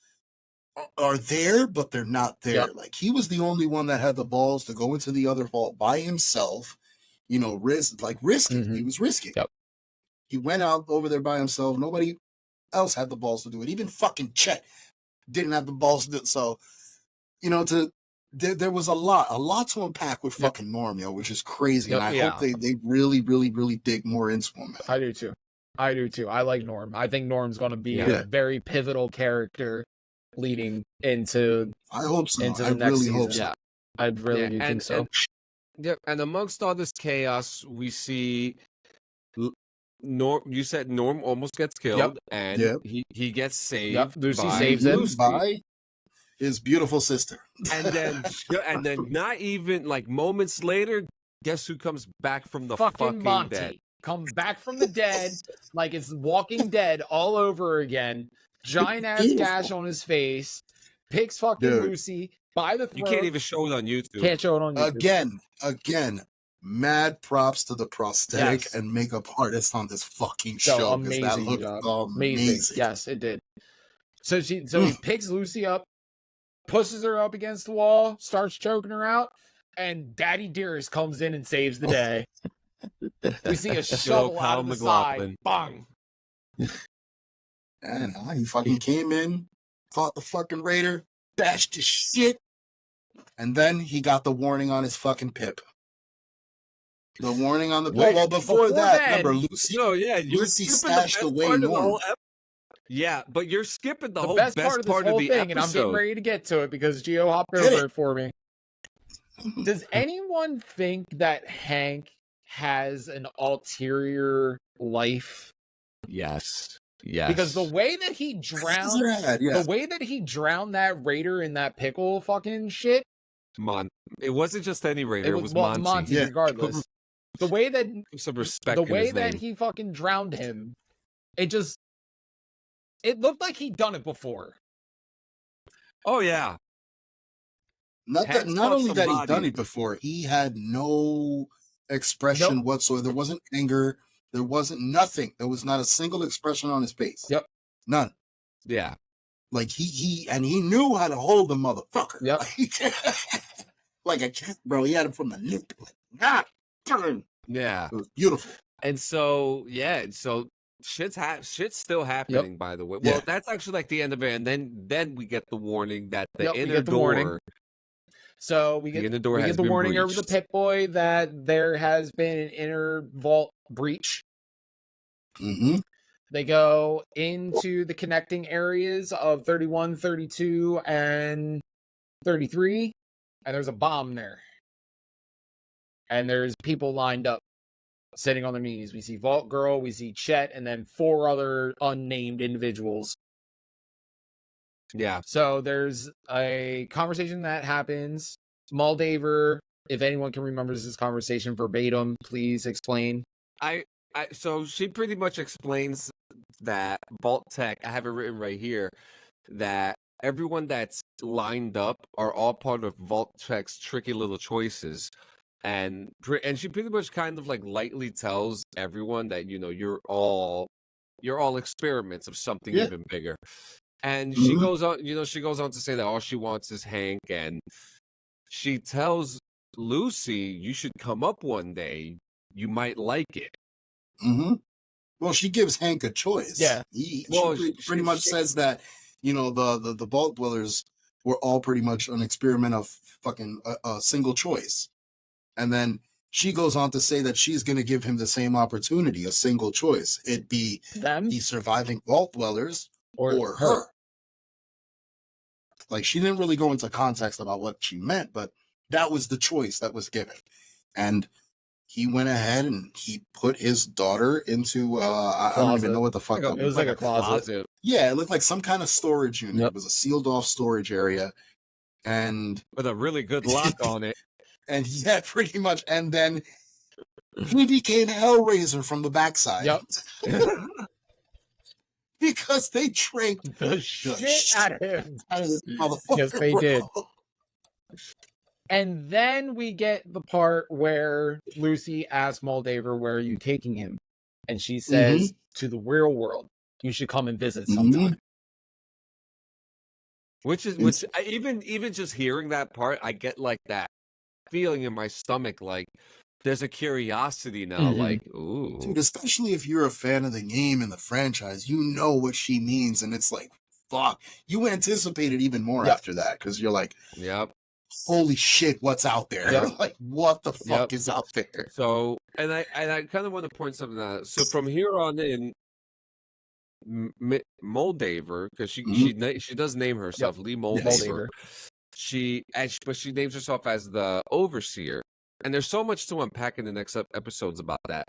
are there, but they're not there. Yep. Like, he was the only one that had the balls to go into the other vault by himself, you know, risking. He was risking. Yep. He went out over there by himself. Nobody else had the balls to do it. Even fucking Chet didn't have the balls to do it. So, you know, there was a lot to unpack with fucking Norm, yo, which is crazy. Yep, and I hope they really, really, really dig more into him, man. I do too. I like Norm. I think Norm's going to be a very pivotal character leading into. I hope so. Into I the next really season. hope so. Yeah, I really do think so. And amongst all this chaos, we see Norm. You said Norm almost gets killed, and he gets saved. Yep. Lucy by saves him by his beautiful sister. And then not even like moments later, guess who comes back from the fucking Monty dead? Comes back from the dead like it's Walking Dead all over again. Giant ass gash on his face. Picks fucking Lucy by the throat. You can't even show it on YouTube. Can't show it on YouTube. Again. Mad props to the prosthetic and makeup artist on this fucking show. Amazing that job. looked amazing. Yes, it did. So he picks Lucy up, pushes her up against the wall, starts choking her out, and Daddy Dearest comes in and saves the day. We see a shovel out of the side. Bong. And he fucking came in, fought the fucking raider, bashed his shit, and then he got the warning on his fucking pip. The warning on the pip. Well, before that, remember Lucy? Lucy stashed away Norm. Yeah, but you're skipping the whole best part of this whole thing, episode. and I'm getting ready to get to it because Gio hopped over it for me. Does anyone think that Hank has an ulterior life? Yes. Because the way that he drowned, the way that he drowned that raider in that pickle fucking shit. It wasn't just any raider. It was Monty. Monty, regardless. The way that some respect. The way that he fucking drowned him, it looked like he'd done it before. Oh yeah. Not only that he'd done it before, he had no expression whatsoever. There wasn't anger. There wasn't nothing. There was not a single expression on his face. Yep. None. Yeah. Like he knew how to hold the motherfucker. Yep. Like a cat, bro. He had him from the neck. Like, turn. Yeah. It was beautiful. And so, shit's still happening, by the way. Well, that's actually like the end of it. And then we get the warning that the inner door. Warning. So we get the warning over the pit boy that there has been an inner vault breach. Mm-hmm. They go into the connecting areas of 31, 32, and 33, and there's a bomb there. And there's people lined up, sitting on their knees. We see Vault Girl, we see Chet, and then 4 other unnamed individuals. Yeah. So there's a conversation that happens. Moldaver, if anyone can remember this conversation verbatim, please explain. So she pretty much explains that Vault Tech, I have it written right here, that everyone that's lined up are all part of Vault Tech's tricky little choices. And she pretty much kind of like lightly tells everyone that, you know, you're all experiments of something even bigger. And she goes on, to say that all she wants is Hank, and she tells Lucy, you should come up one day. You might like it. Mm-hmm. Well, she gives Hank a choice. Yeah. She pretty much says that, you know, the Vault Dwellers were all pretty much an experiment of fucking a single choice. And then she goes on to say that she's going to give him the same opportunity, a single choice. It'd be them, the surviving Vault Dwellers, or her. Like, she didn't really go into context about what she meant, but that was the choice that was given. And he went ahead and he put his daughter into, I don't even know what the fuck it was. Like a closet. Yeah, it looked like some kind of storage unit. Yep. It was a sealed off storage area. And with a really good lock on it. And yeah, pretty much. And then he became Hellraiser from the backside. Yep. Because they drank the shit out of him. Out of this motherfucker. Yes, they did. And then we get the part where Lucy asks Moldaver, "Where are you taking him?" And she says, "To the real world. You should come and visit sometime." Which even just hearing that part, I get like that feeling in my stomach, like there's a curiosity now, like, ooh. Dude, especially if you're a fan of the game and the franchise, you know what she means, and it's like, fuck. You anticipate it even more after that, because you're like, yep. Holy shit, what's out there? Yep. Like, what the fuck is out there? So, and I kind of want to point something out. So from here on in, Moldaver, because she does name herself Lee Moldaver. But she names herself as the Overseer, and there's so much to unpack in the next episodes about that.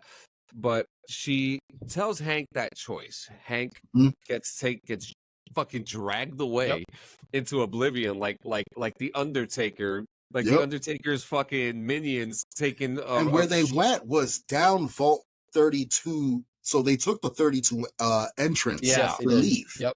But she tells Hank that choice. Hank gets fucking dragged away into oblivion, like the Undertaker. Like the Undertaker's fucking minions taking. And where they went was down Vault 32. So they took the 32 entrance to leave. Yep.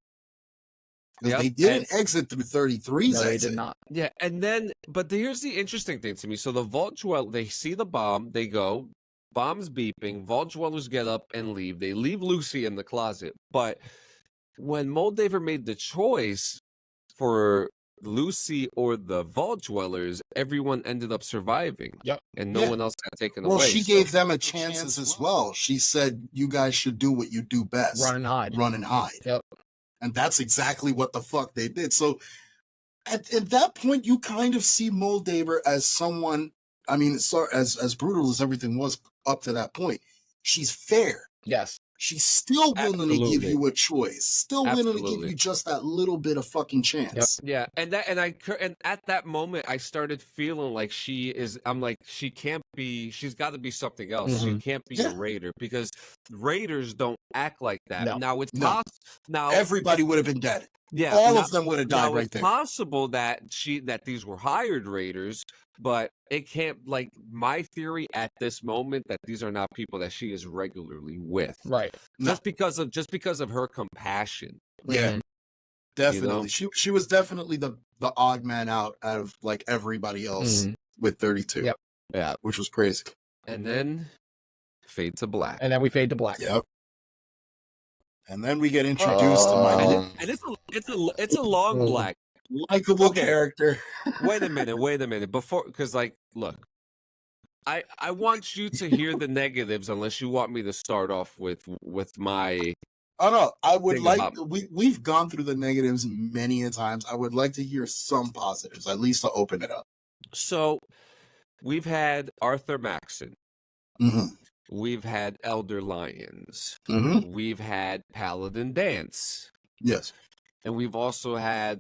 Because they didn't exit through 33's No, they exit. did not. Yeah, and then, but here's the interesting thing to me. So the Vault Dweller, they see the bomb, they go, bomb's beeping, Vault Dwellers get up and leave. They leave Lucy in the closet. But when Moldaver made the choice for Lucy or the Vault Dwellers, everyone ended up surviving. Yep. And no one else got taken away. Well, she gave them a chance as well. She said, you guys should do what you do best. Run and hide. Run and hide. Yep. And that's exactly what the fuck they did. So at that point, you kind of see Moldaver as someone, I mean, as brutal as everything was up to that point, she's fair. Yes. She's still willing to give you a choice. Still willing to give you just that little bit of fucking chance. Yeah, and at that moment, I started feeling like I'm like, she's got to be something else. She can't be a Raider, because Raiders don't act like that. No. Now it's now everybody would have been dead. Yeah, all of them would have died right there. It's possible that these were hired Raiders, but it can't. Like, my theory at this moment, that these are not people that she is regularly with, right? Just because of her compassion. Yeah, definitely. You know? She was definitely the odd man out of like everybody else with 32. Yep. Yeah, which was crazy. And then fade to black. And then we fade to black. Yep. And then we get introduced to my and it's a long black likable character. Wait a minute. Before, because like, look, I want you to hear the negatives, unless you want me to start off with my. Oh no, I would like. We've gone through the negatives many a times. I would like to hear some positives, at least to open it up. So, we've had Arthur Maxon. We've had Elder Lions. We've had Paladin Dance. Yes. And we've also had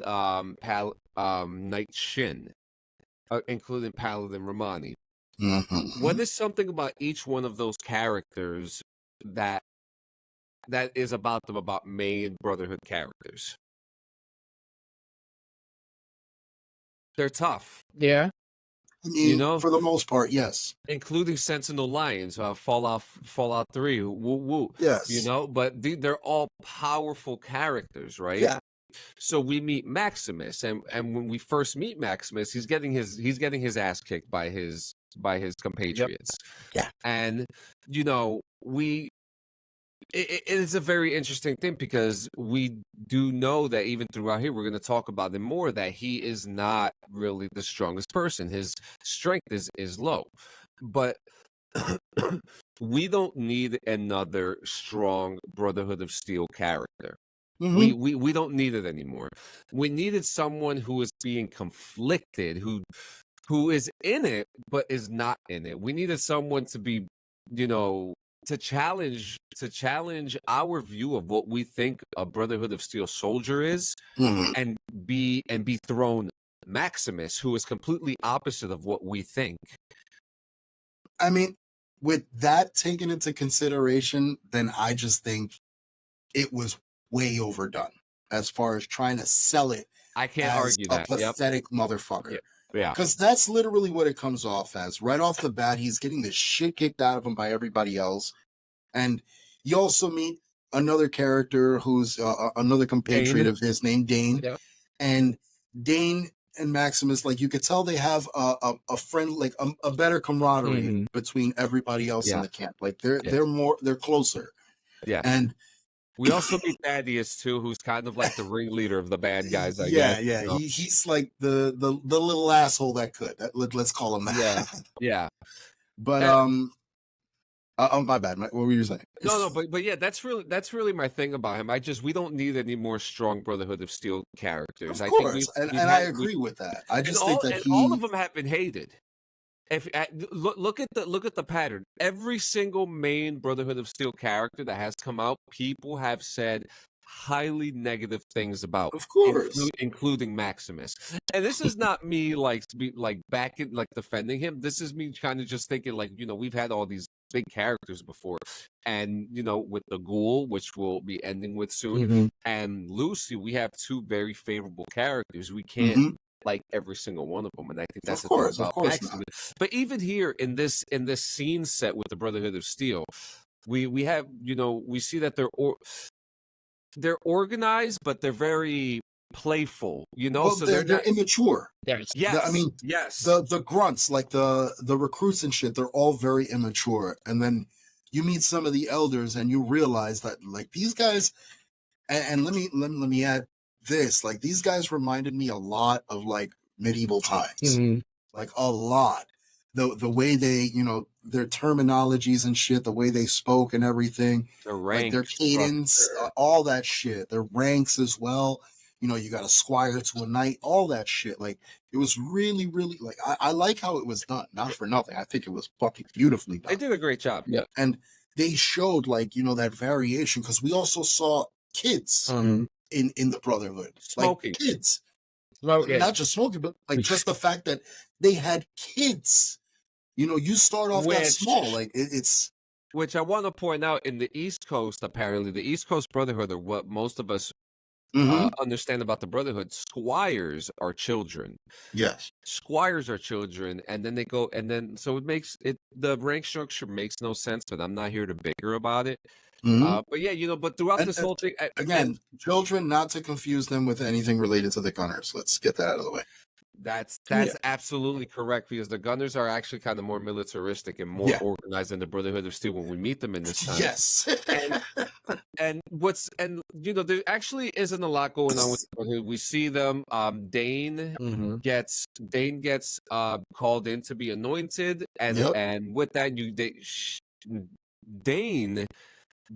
Knight Shin, including Paladin Romani. What is something about each one of those characters that is about them, about main Brotherhood characters? They're tough. Yeah. I mean, you know, for the most part, yes. Including Sentinel Lions, Fallout 3, woo woo. Yes. You know, but they're all powerful characters, right? Yeah. So we meet Maximus, and when we first meet Maximus, he's getting his ass kicked by his compatriots. Yep. Yeah. And you know, it is a very interesting thing, because we do know that even throughout here, we're going to talk about it more, that he is not really the strongest person. His strength is low. But we don't need another strong Brotherhood of Steel character. We don't need it anymore. We needed someone who is being conflicted, who is in it but is not in it. We needed someone to be, you know, to challenge our view of what we think a Brotherhood of Steel soldier is, and be thrown Maximus, who is completely opposite of what we think. I mean, with that taken into consideration, then I just think it was way overdone as far as trying to sell it. I can't as argue a that. Pathetic motherfucker. Yeah. Because that's literally what it comes off as. Right off the bat, he's getting the shit kicked out of him by everybody else. And you also meet another character who's another compatriot of his named Dane. Yep. And Dane and Maximus, like you could tell they have a friend, like a better camaraderie between everybody else in the camp. Like they're closer. Yeah. And we also meet Thaddeus too, who's kind of like the ringleader of the bad guys, I guess. Yeah. He's like the little asshole that could. Let's call him that. Yeah. But oh, my bad. What were you saying? No, but yeah, that's really my thing about him. We don't need any more strong Brotherhood of Steel characters. Of course, I agree with that. I just think that all of them have been hated. If look at the pattern, every single main Brotherhood of Steel character that has come out, people have said highly negative things about, of course, including Maximus. And this is not me like backing, like defending him. This is me kind of just thinking, like, we've had all these big characters before, and with the Ghoul, which we'll be ending with soon, and Lucy, we have two very favorable characters. We can't like every single one of them, and I think that's the thing about Maximus. But even here in this scene set with the Brotherhood of Steel, we have we see that they're organized, but they're very playful, well, so they're immature. Yes, I mean, yes, the grunts, like the recruits and shit, they're all very immature. And then you meet some of the elders, and you realize that like these guys, and let me add this, like these guys reminded me a lot of like medieval times, like a lot. The way they, their terminologies and shit, the way they spoke and everything, like their cadence, all that shit, their ranks as well. You got a squire to a knight, all that shit. Like it was really, really like I like how it was done. Not for nothing, I think it was fucking beautifully done. They did a great job. Yeah, and they showed like that variation, because we also saw kids in the Brotherhood, smoking, like kids, not just smoking, but like just the fact that they had kids. You start off that small, like it's. Which I want to point out, in the East Coast, apparently the East Coast Brotherhood, or what most of us understand about the Brotherhood, squires are children. Yes, squires are children, and then they go, and then so it makes it, the rank structure makes no sense. But I'm not here to bicker about it. But yeah, but throughout this whole thing, again, children, not to confuse them with anything related to the Gunners. Let's get that out of the way. That's absolutely correct, because the Gunners are actually kind of more militaristic and more organized than the Brotherhood of Steel when we meet them in this time. Yes. and there actually isn't a lot going on with the Brotherhood. We see them. Dane gets called in to be anointed, and with that, Dane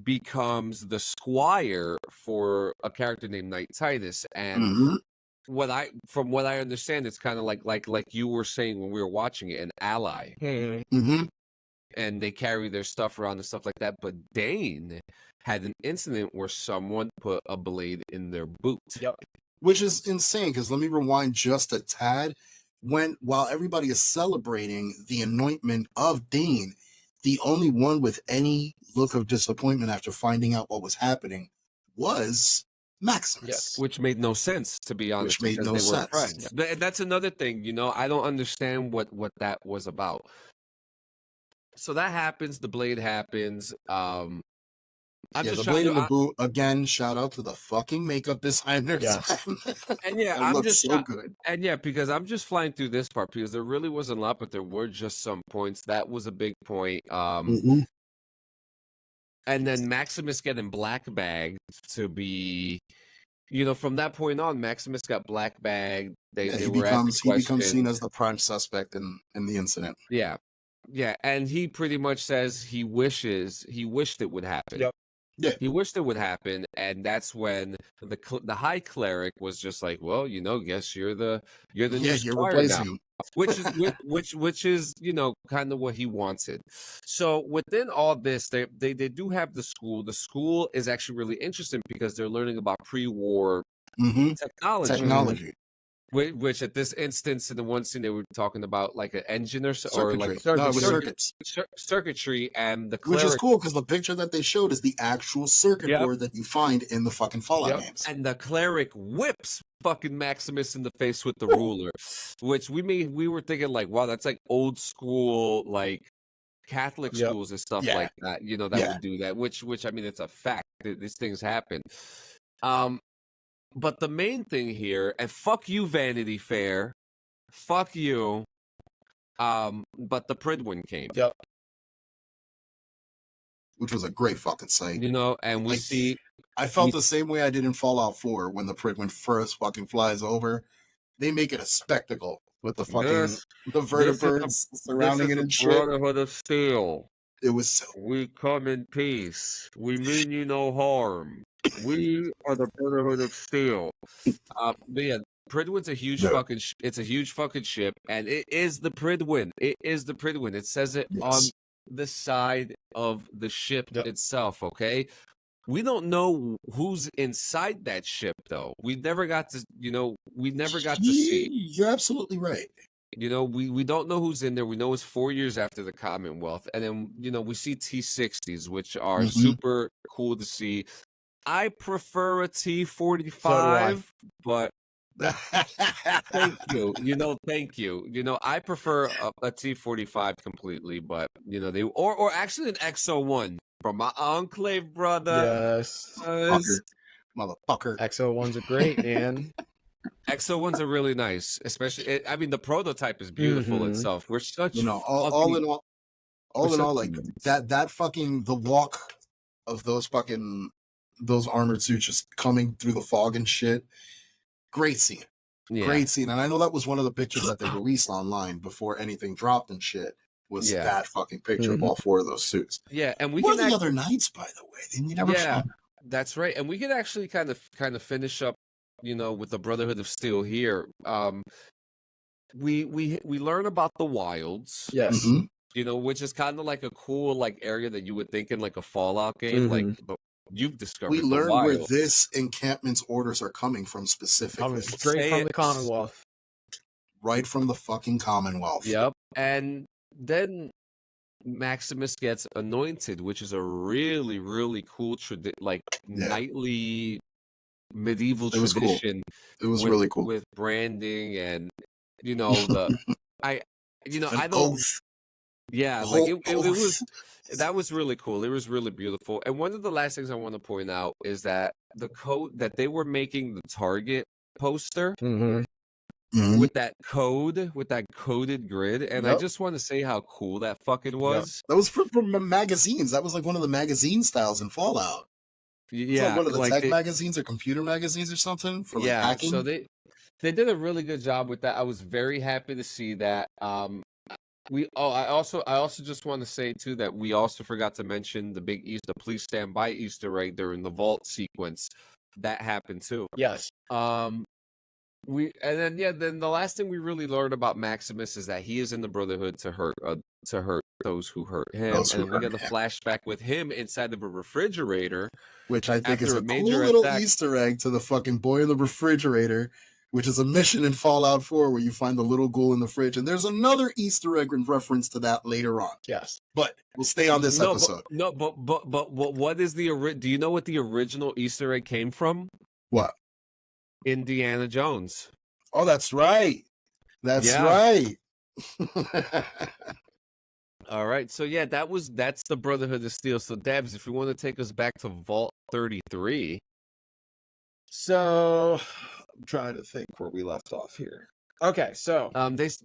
becomes the squire for a character named Knight Titus, and from what I understand, it's kind of like you were saying when we were watching it, an ally. And they carry their stuff around and stuff like that. But Dane had an incident where someone put a blade in their boot. Yep. Which is insane, because let me rewind just a tad. While everybody is celebrating the anointment of Dane, the only one with any look of disappointment after finding out what was happening was Maximus. Yes. Which made no sense, to be honest. Which made no sense. Friends. Yeah. That's another thing, I don't understand what that was about. So that happens. The blade happens. I'm just the blade in the boot again. Shout out to the fucking makeup designers. Yes. And I'm just so good. And because I'm just flying through this part, because there really wasn't a lot, but there were just some points. That was a big point. And then Maximus getting black bagged to be, from that point on, Maximus got black bagged. He becomes seen as the prime suspect in the incident. Yeah. Yeah, and he pretty much says he wished it would happen. Yep. Yeah. He wished it would happen, and that's when the high cleric was just like, well, guess you're the new squire now. Him. Which is kind of what he wanted. So within all this, they do have the school. The school is actually really interesting because they're learning about pre-war technology. Which at this instance, in the one scene, they were talking about like an engine or circuits, circuitry, and the which is cool, because the picture that they showed is the actual circuit board that you find in the fucking Fallout games. And the cleric whips fucking Maximus in the face with the ruler, which we were thinking like, wow, that's like old school, like Catholic schools and stuff like that. That would do that. Which I mean, it's a fact. These things happen. But the main thing here, and fuck you, Vanity Fair, fuck you. But the Pridwin came. Yep. Which was a great fucking sight. You know, and we Like, see. I felt the same way I did in Fallout 4 when the Pridwin first fucking flies over. They make it a spectacle with the fucking the vertebrates surrounding it and shit. Brotherhood of Steel. It was so. We come in peace. We mean you no harm. We are the Brotherhood of Steel. But yeah, Pridwin's a huge fucking. It's a huge fucking ship, and it is the Pridwin. It is the Pridwin. It says it on the side of the ship itself. Okay, we don't know who's inside that ship, though. We never got to. We never got to see. You're absolutely right. We don't know who's in there. We know it's 4 years after the Commonwealth, and then we see T-60s, which are super cool to see. I prefer a T-45, but thank you. Thank you. I prefer a T-45 completely, but they or actually an XO1 from my Enclave brother. Yes, motherfucker. XO1s are great, man. XO1s are really nice, especially. The prototype is beautiful itself. We're such all in all, like that fucking the walk of those armored suits just coming through the fog and shit. Great scene. Yeah. Great scene. And I know that was one of the pictures that they released online before anything dropped and shit. Was that fucking picture of all 4 of those suits. Yeah, and what are the other knights, by the way? Didn't you never find? That's right. And we can actually kind of finish up, with the Brotherhood of Steel here. We learn about the wilds. Yes. Which is kind of like a cool area that you would think in like a Fallout game. But you've discovered we learn where this encampment's orders are coming from specifically. Coming straight from the Commonwealth. Right from the fucking Commonwealth. Yep. And then Maximus gets anointed, which is a really, really cool nightly medieval tradition. It was really cool. With branding and I don't. Yeah, it was. That was really cool. It was really beautiful. And one of the last things I want to point out is that the code that they were making the target poster with that coded grid. And I just want to say how cool that fucking was. That was from magazines. That was like one of the magazine styles in Fallout. Yeah, like one of the tech magazines or computer magazines or something for hacking. So they did a really good job with that. I was very happy to see that. I also just want to say too that we also forgot to mention the big Easter Please Stand By Easter egg during the vault sequence. That happened too. Yes. Then the last thing we really learned about Maximus is that he is in the Brotherhood to hurt those who hurt him. And we get a flashback with him inside of a refrigerator, which I think is a cool little Easter egg to the fucking boy in the refrigerator, which is a mission in Fallout 4 where you find the little ghoul in the fridge. And there's another Easter egg in reference to that later on. Yes. But we'll stay on this episode. But what is do you know what the original Easter egg came from? What? Indiana Jones. Oh, that's right. That's right. All right. So that's the Brotherhood of Steel. So Dabs, if you want to take us back to Vault 33. So I'm trying to think where we left off here. Okay, so it's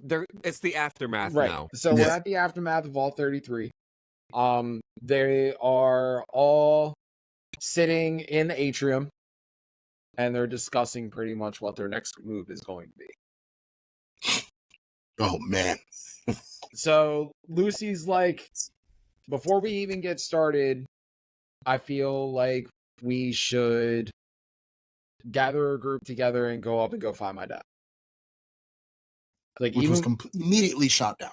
the aftermath now. So we're at the aftermath of Vault 33. They are all sitting in the atrium, and they're discussing pretty much what their next move is going to be. Oh man! So Lucy's like, before we even get started, I feel like we should gather a group together and go up and go find my dad. Which was immediately shot down.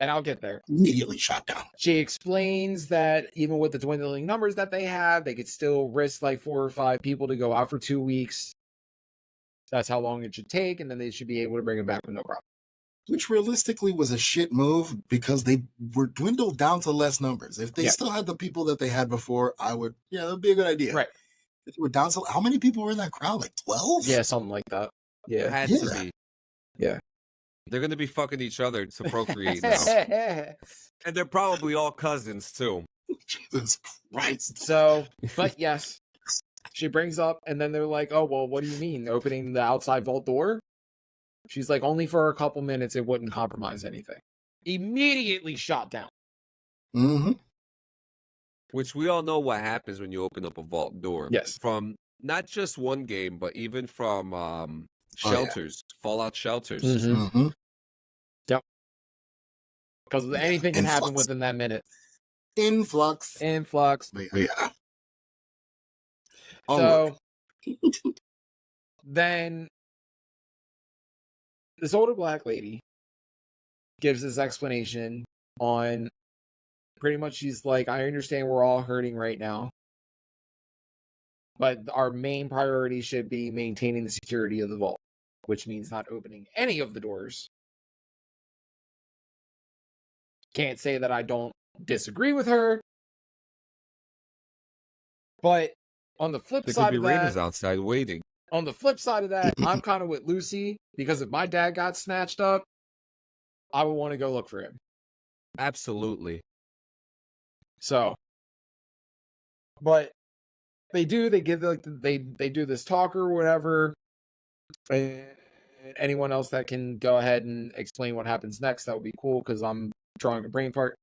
And I'll get there. Immediately shot down. She explains that even with the dwindling numbers that they have, they could still risk like 4 or 5 people to go out for 2 weeks. That's how long it should take, and then they should be able to bring them back with no problem. Which realistically was a shit move because they were dwindled down to less numbers. If they still had the people that they had before, that would be a good idea. Right. If they were down to, how many people were in that crowd? Like 12? Yeah, something like that. Yeah. It had to be. Yeah. They're going to be fucking each other to procreate now. And they're probably all cousins, too. Jesus Christ. So, but yes. She brings up, and then they're like, "Oh, well, what do you mean opening the outside vault door?" She's like, "Only for a couple minutes. It wouldn't compromise anything." Immediately shot down. Mm-hmm. Which we all know what happens when you open up a vault door. Yes. From not just one game, but even from shelters, Fallout shelters. Mm-hmm. Yep. Because anything can happen Influx. within that minute. Influx. Influx. Yeah. So then this older black lady gives this explanation on pretty much she's like, I understand we're all hurting right now, but our main priority should be maintaining the security of the vault, which means not opening any of the doors. Can't say that I don't disagree with her, but on the flip There side could be of raiders that, outside waiting. on the flip side of that, I'm kind of with Lucy, because if my dad got snatched up, I would want to go look for him. Absolutely. So, but they give like they do this talk or whatever. And anyone else that can go ahead and explain what happens next, that would be cool, because I'm drawing a brain fart.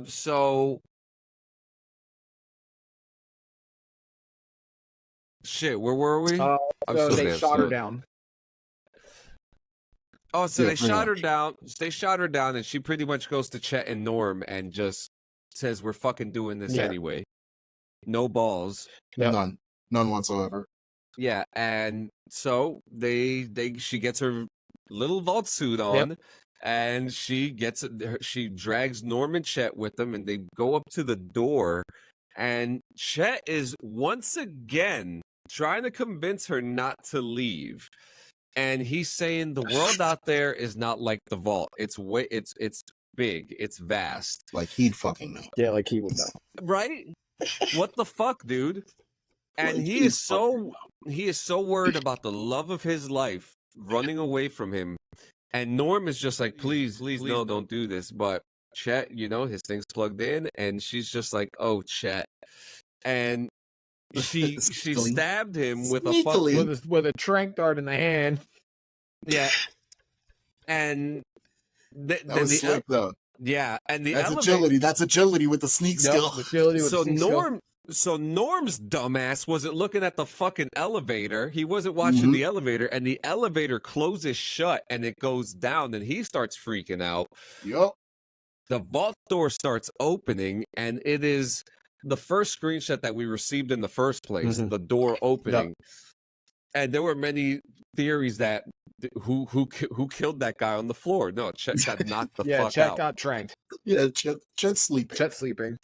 So shit, where were we? So so they damn shot her slow. down. Oh, so Yeah, they pretty shot her much. down. They shot her down, and she pretty much goes to Chet and Norm and just says, "We're fucking doing this Yeah. anyway. No balls." Yep. None whatsoever. Yeah, and so she gets her little vault suit on, and she drags Norm and Chet with them, and they go up to the door, and Chet is once again trying to convince her not to leave. And he's saying the world out there is not like the vault. It's big, it's vast. Like he'd fucking know. Yeah, like he would know. Right? What the fuck, dude? And Like he is so worried about the love of his life running away from him. And Norm is just like, please, no, don't do this. But Chet, his thing's plugged in, and she's just like, oh, Chet. And she stabbed him with a trank dart in the hand. Yeah. And that was slick though. Yeah, and that's agility. That's agility with the sneak skill. Agility with So Norm's dumbass wasn't looking at the fucking elevator. He wasn't watching the elevator, and the elevator closes shut and it goes down, and he starts freaking out. Yup. The vault door starts opening, and it is the first screenshot that we received in the first place, the door opening. Yep. And there were many theories that who killed that guy on the floor. No, Chet got knocked the fuck out. Yeah, Chet got tranked. Yeah, Chet's sleeping. Chet's sleeping.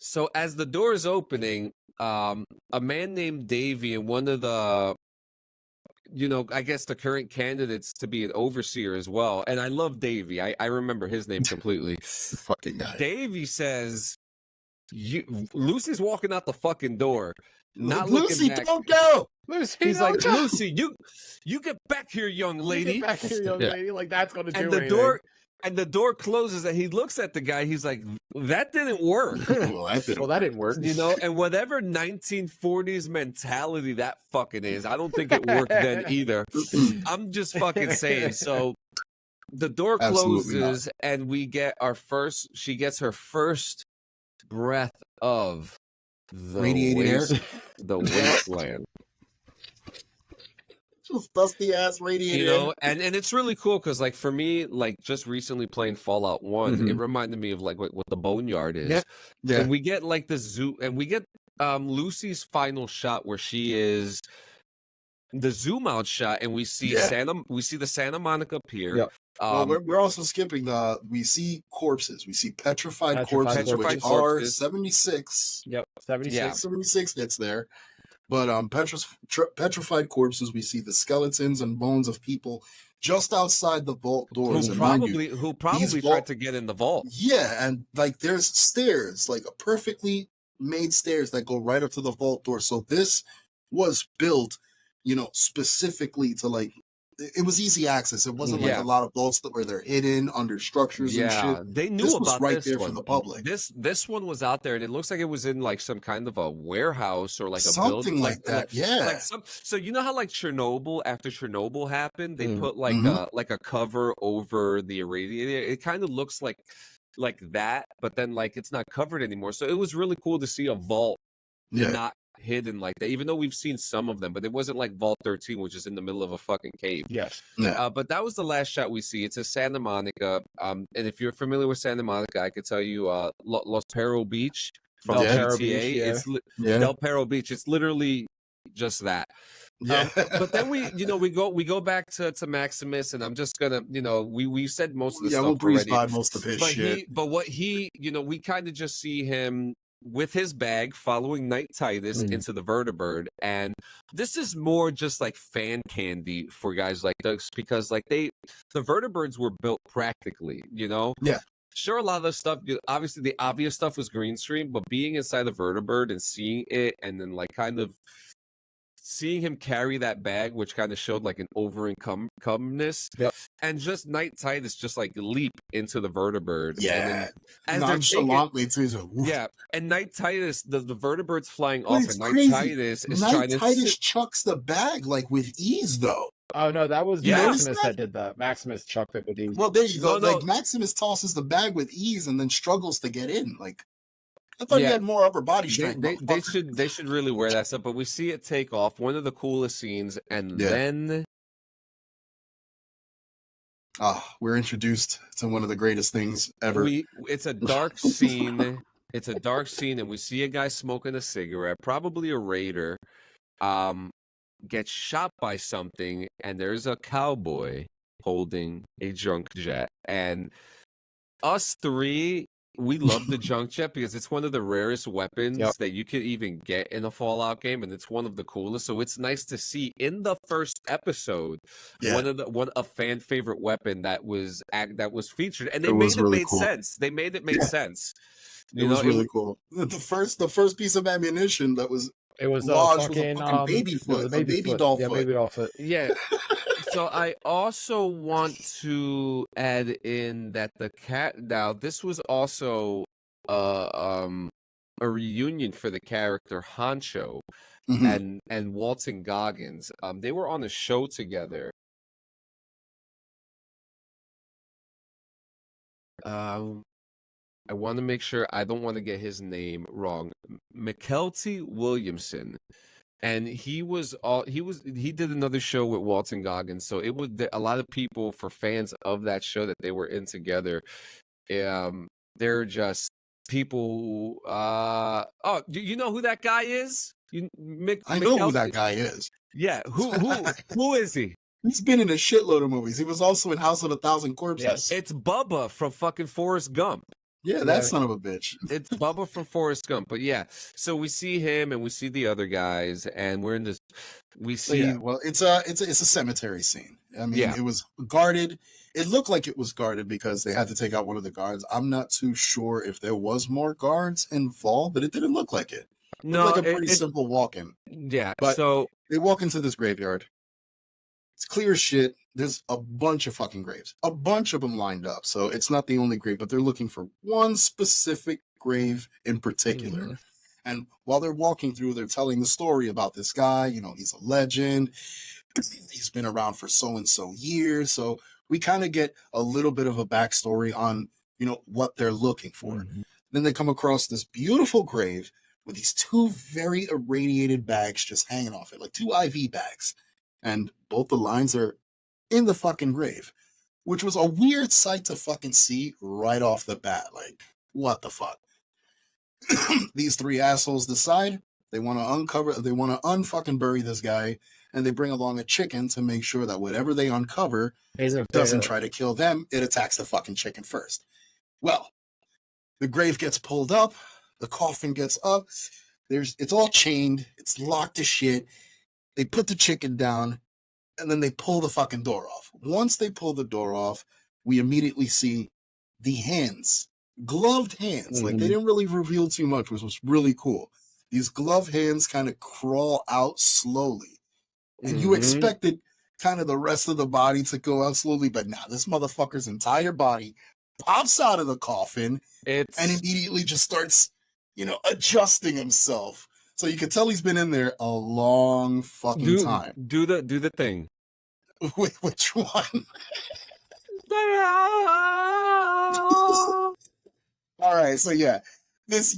So as the door is opening, a man named Davey and one of the, I guess the current candidates to be an overseer as well. And I love Davey. I remember his name completely. Fucking guy. Davey says, Lucy's walking out the fucking door. Not Lucy, back. don't go. Lucy, he's don't like, go. Lucy, you get back here, young lady. You get back here, young lady. Like that's gonna do anything. And the door closes, and he looks at the guy. He's like, "That didn't work." Well, that didn't work. And whatever 1940s mentality that fucking is, I don't think it worked then either. I'm just fucking saying. So the door closes, and we get she gets her first breath of the radiated air, the wasteland. Just dusty ass radiator. And it's really cool because, like, for me, like, just recently playing Fallout 1, it reminded me of like what the Boneyard is. Yeah. And we get like the zoo, and we get Lucy's final shot where she is the zoom out shot, and we see the Santa Monica Pier. Yep. Well, we're also skipping we see corpses. We see petrified corpses, which are 76. Yep, 76. Yeah, 76 gets there. But petrified corpses, we see the skeletons and bones of people just outside the vault doors. Who probably tried to get in the vault. Yeah, and like there's stairs, like a perfectly made stairs that go right up to the vault door. So this was built, specifically to like it was easy access. It wasn't like Yeah. a lot of vaults that where they're hidden under structures and shit. Yeah, they knew This was about right this there for one. the public. This one was out there, and it looks like it was in like some kind of a warehouse or like a Something building, like that, yeah. like some. So you know how like Chernobyl, after Chernobyl happened, they put Mhm. like a cover over the irradiator. It kind of looks like that, but then like it's not covered anymore. So it was really cool to see a vault Yeah. not hidden like that, even though we've seen some of them, but it wasn't like Vault 13, which is in the middle of a fucking cave. Yes. Yeah. But that was the last shot we see. It's a Santa Monica. And if you're familiar with Santa Monica, I could tell you Los Perro Beach from Del Yeah. Perro GTA. Beach, yeah. It's Yeah. Del Perro Beach. It's literally just that. Yeah. But then we go back to Maximus, and I'm just gonna, we said most of the Yeah, stuff we'll breeze already. by most of his But shit. what he, we kind of just see him with his bag following Knight Titus into the vertibird, and this is more just like fan candy for guys like this, because like the vertibirds were built practically, Yeah. Sure, a lot of the stuff, obviously the obvious stuff was green screen, but being inside the vertibird and seeing it, and then like kind of seeing him carry that bag, which kind of showed like an over-incomeness, and just Knight Titus just like leap into the vertibird. Yeah. And then, as they're Nonchalantly too. So, yeah, and Knight Titus, the vertibird's flying But off, it's and Knight crazy. Titus is Knight trying to Titus chucks the bag like with ease, though. Oh no, that was Yeah. Maximus that did that. Maximus chucked it with these. Well, there you go. No, no. Like Maximus tosses the bag with ease and then struggles to get in. Like I thought he Yeah. had more upper body strength. They should really wear that stuff, but we see it take off. One of the coolest scenes, and Yeah. then We're introduced to one of the greatest things ever. it's a dark scene. It's a dark scene, and we see a guy smoking a cigarette, probably a raider, gets shot by something, and there's a cowboy holding a junk jet. And us three, we love the junk jet because it's one of the rarest weapons that you could even get in a Fallout game, and it's one of the coolest. So it's nice to see in the first episode a fan favorite weapon that was featured, and they made it cool. sense. They made it make sense. It was really cool. The first piece of ammunition that was It was lodged fucking, was a fucking baby foot, a baby doll yeah, foot. baby doll foot. Yeah. So I also want to add in that the cat. Now this was also a reunion for the character Honcho and Walton Goggins. They were on a show together. I want to make sure I don't want to get his name wrong. McKelty Williamson. And he did another show with Walton Goggins. So it was a lot of people, for fans of that show that they were in together. They're just people who, you know who that guy is? I know who that guy is. Yeah, who is he? He's been in a shitload of movies. He was also in House of a Thousand Corpses. Yes. It's Bubba from fucking Forrest Gump. Yeah, that son of a bitch. It's Bubba from Forrest Gump. But yeah, so we see him and we see the other guys, and we're in this. We see. Yeah, well, it's a cemetery scene. I mean, it was guarded. It looked like it was guarded because they had to take out one of the guards. I'm not too sure if there was more guards involved, but it didn't look like it. It looked like a pretty simple walk-in. Yeah, but so they walk into this graveyard. It's clear as shit. There's a bunch of fucking graves. A bunch of them lined up. So it's not the only grave, but they're looking for one specific grave in particular. And while they're walking through, they're telling the story about this guy. You know, he's a legend. He's been around for so-and-so years. So we kind of get a little bit of a backstory on, what they're looking for. Then they come across this beautiful grave with these two very irradiated bags just hanging off it, like two IV bags. And both the lines are in the fucking grave, which was a weird sight to fucking see right off the bat. Like, what the fuck? These three assholes decide they want to unfucking bury this guy, and they bring along a chicken to make sure that whatever they uncover doesn't try to kill them. It attacks the fucking chicken first. Well, the grave gets pulled up, the coffin gets up, it's all chained, it's locked as shit. They put the chicken down, and then they pull the fucking door off. Once they pull the door off, we immediately see the hands, gloved hands. Like, they didn't really reveal too much, which was really cool. These gloved hands kind of crawl out slowly. And you expected kind of the rest of the body to go out slowly, but now this motherfucker's entire body pops out of the coffin and It's immediately just starts, adjusting himself. So you can tell he's been in there a long fucking do time. do the thing. Wait, which one? All right, so yeah, this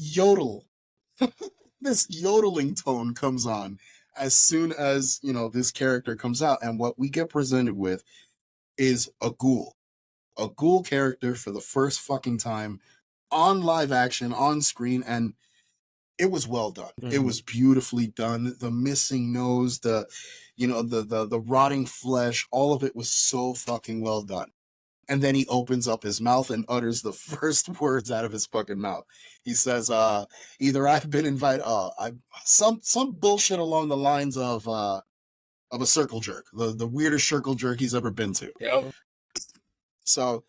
this yodeling tone comes on as soon as, this character comes out. And what we get presented with is a ghoul character for the first fucking time on live action, on screen. And it was well done. It was beautifully done. The missing nose, the rotting flesh, all of it was so fucking well done. And then he opens up his mouth and utters the first words out of his fucking mouth. He says, either I've been invited, some bullshit along the lines of a circle jerk, the weirdest circle jerk he's ever been to. Yep. So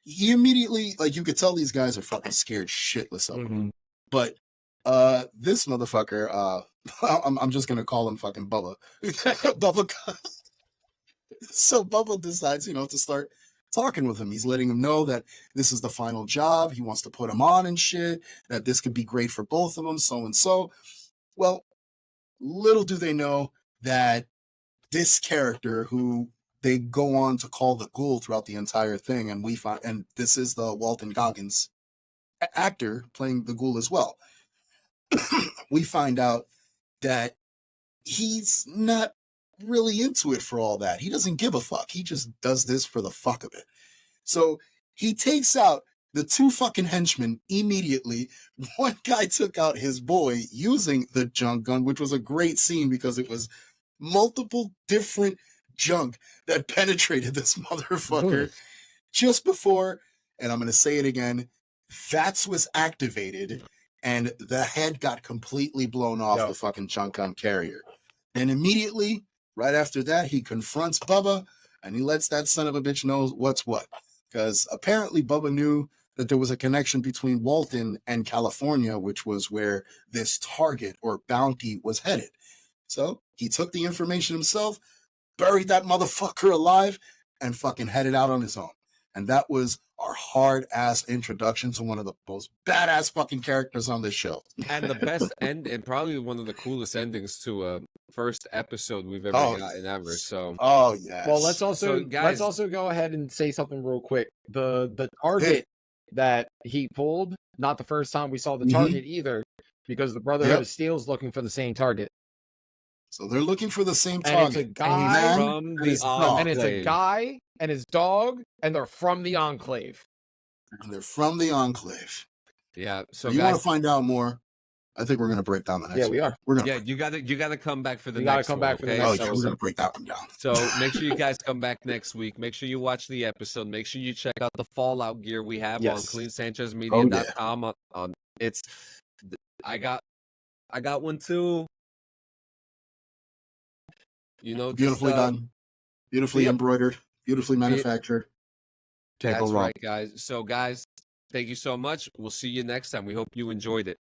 he immediately, like, you could tell these guys are fucking scared shitless of him. But this motherfucker, I'm just gonna call him fucking Bubba. Bubba. So Bubba decides, to start talking with him. He's letting him know that this is the final job. He wants to put him on and shit, that this could be great for both of them, so and so. Well, little do they know that this character, who they go on to call the Ghoul throughout the entire thing, and this is the Walton Goggins actor playing the Ghoul as well. We find out that he's not really into it for all that. He doesn't give a fuck. He just does this for the fuck of it. So he takes out the two fucking henchmen immediately. One guy took out his boy using the junk gun, which was a great scene because it was multiple different junk that penetrated this motherfucker just before, and I'm going to say it again, VATS was activated and the head got completely blown off the fucking junk gun carrier. And immediately, right after that, he confronts Bubba and he lets that son of a bitch know what's what. Because apparently Bubba knew that there was a connection between Walton and California, which was where this target or bounty was headed. So he took the information himself, buried that motherfucker alive, and fucking headed out on his own. And that was our hard-ass introduction to one of the most badass fucking characters on this show. And the best end, and probably one of the coolest endings to a first episode we've ever gotten ever. So, yes. Well, let's also go ahead and say something real quick. The target that he pulled, not the first time we saw the target either, because the Brotherhood of Steel is looking for the same target. So they're looking for the same target. And it's a guy from the Enclave. And it's a guy and his dog, and they're from the Enclave. And they're from the Enclave. Yeah. So if you want to find out more, I think we're gonna break down the next one. We are. We're gonna you gotta come back for the you next gotta come one. back for the Okay? next we're episode. gonna break that one down. So make sure you guys come back next week. Make sure you watch the episode. Make sure you check out the Fallout gear we have on cleansanchezmedia.com. On it's I got one too. Beautifully done, beautifully embroidered, beautifully manufactured. That's right, guys. So, guys, thank you so much. We'll see you next time. We hope you enjoyed it.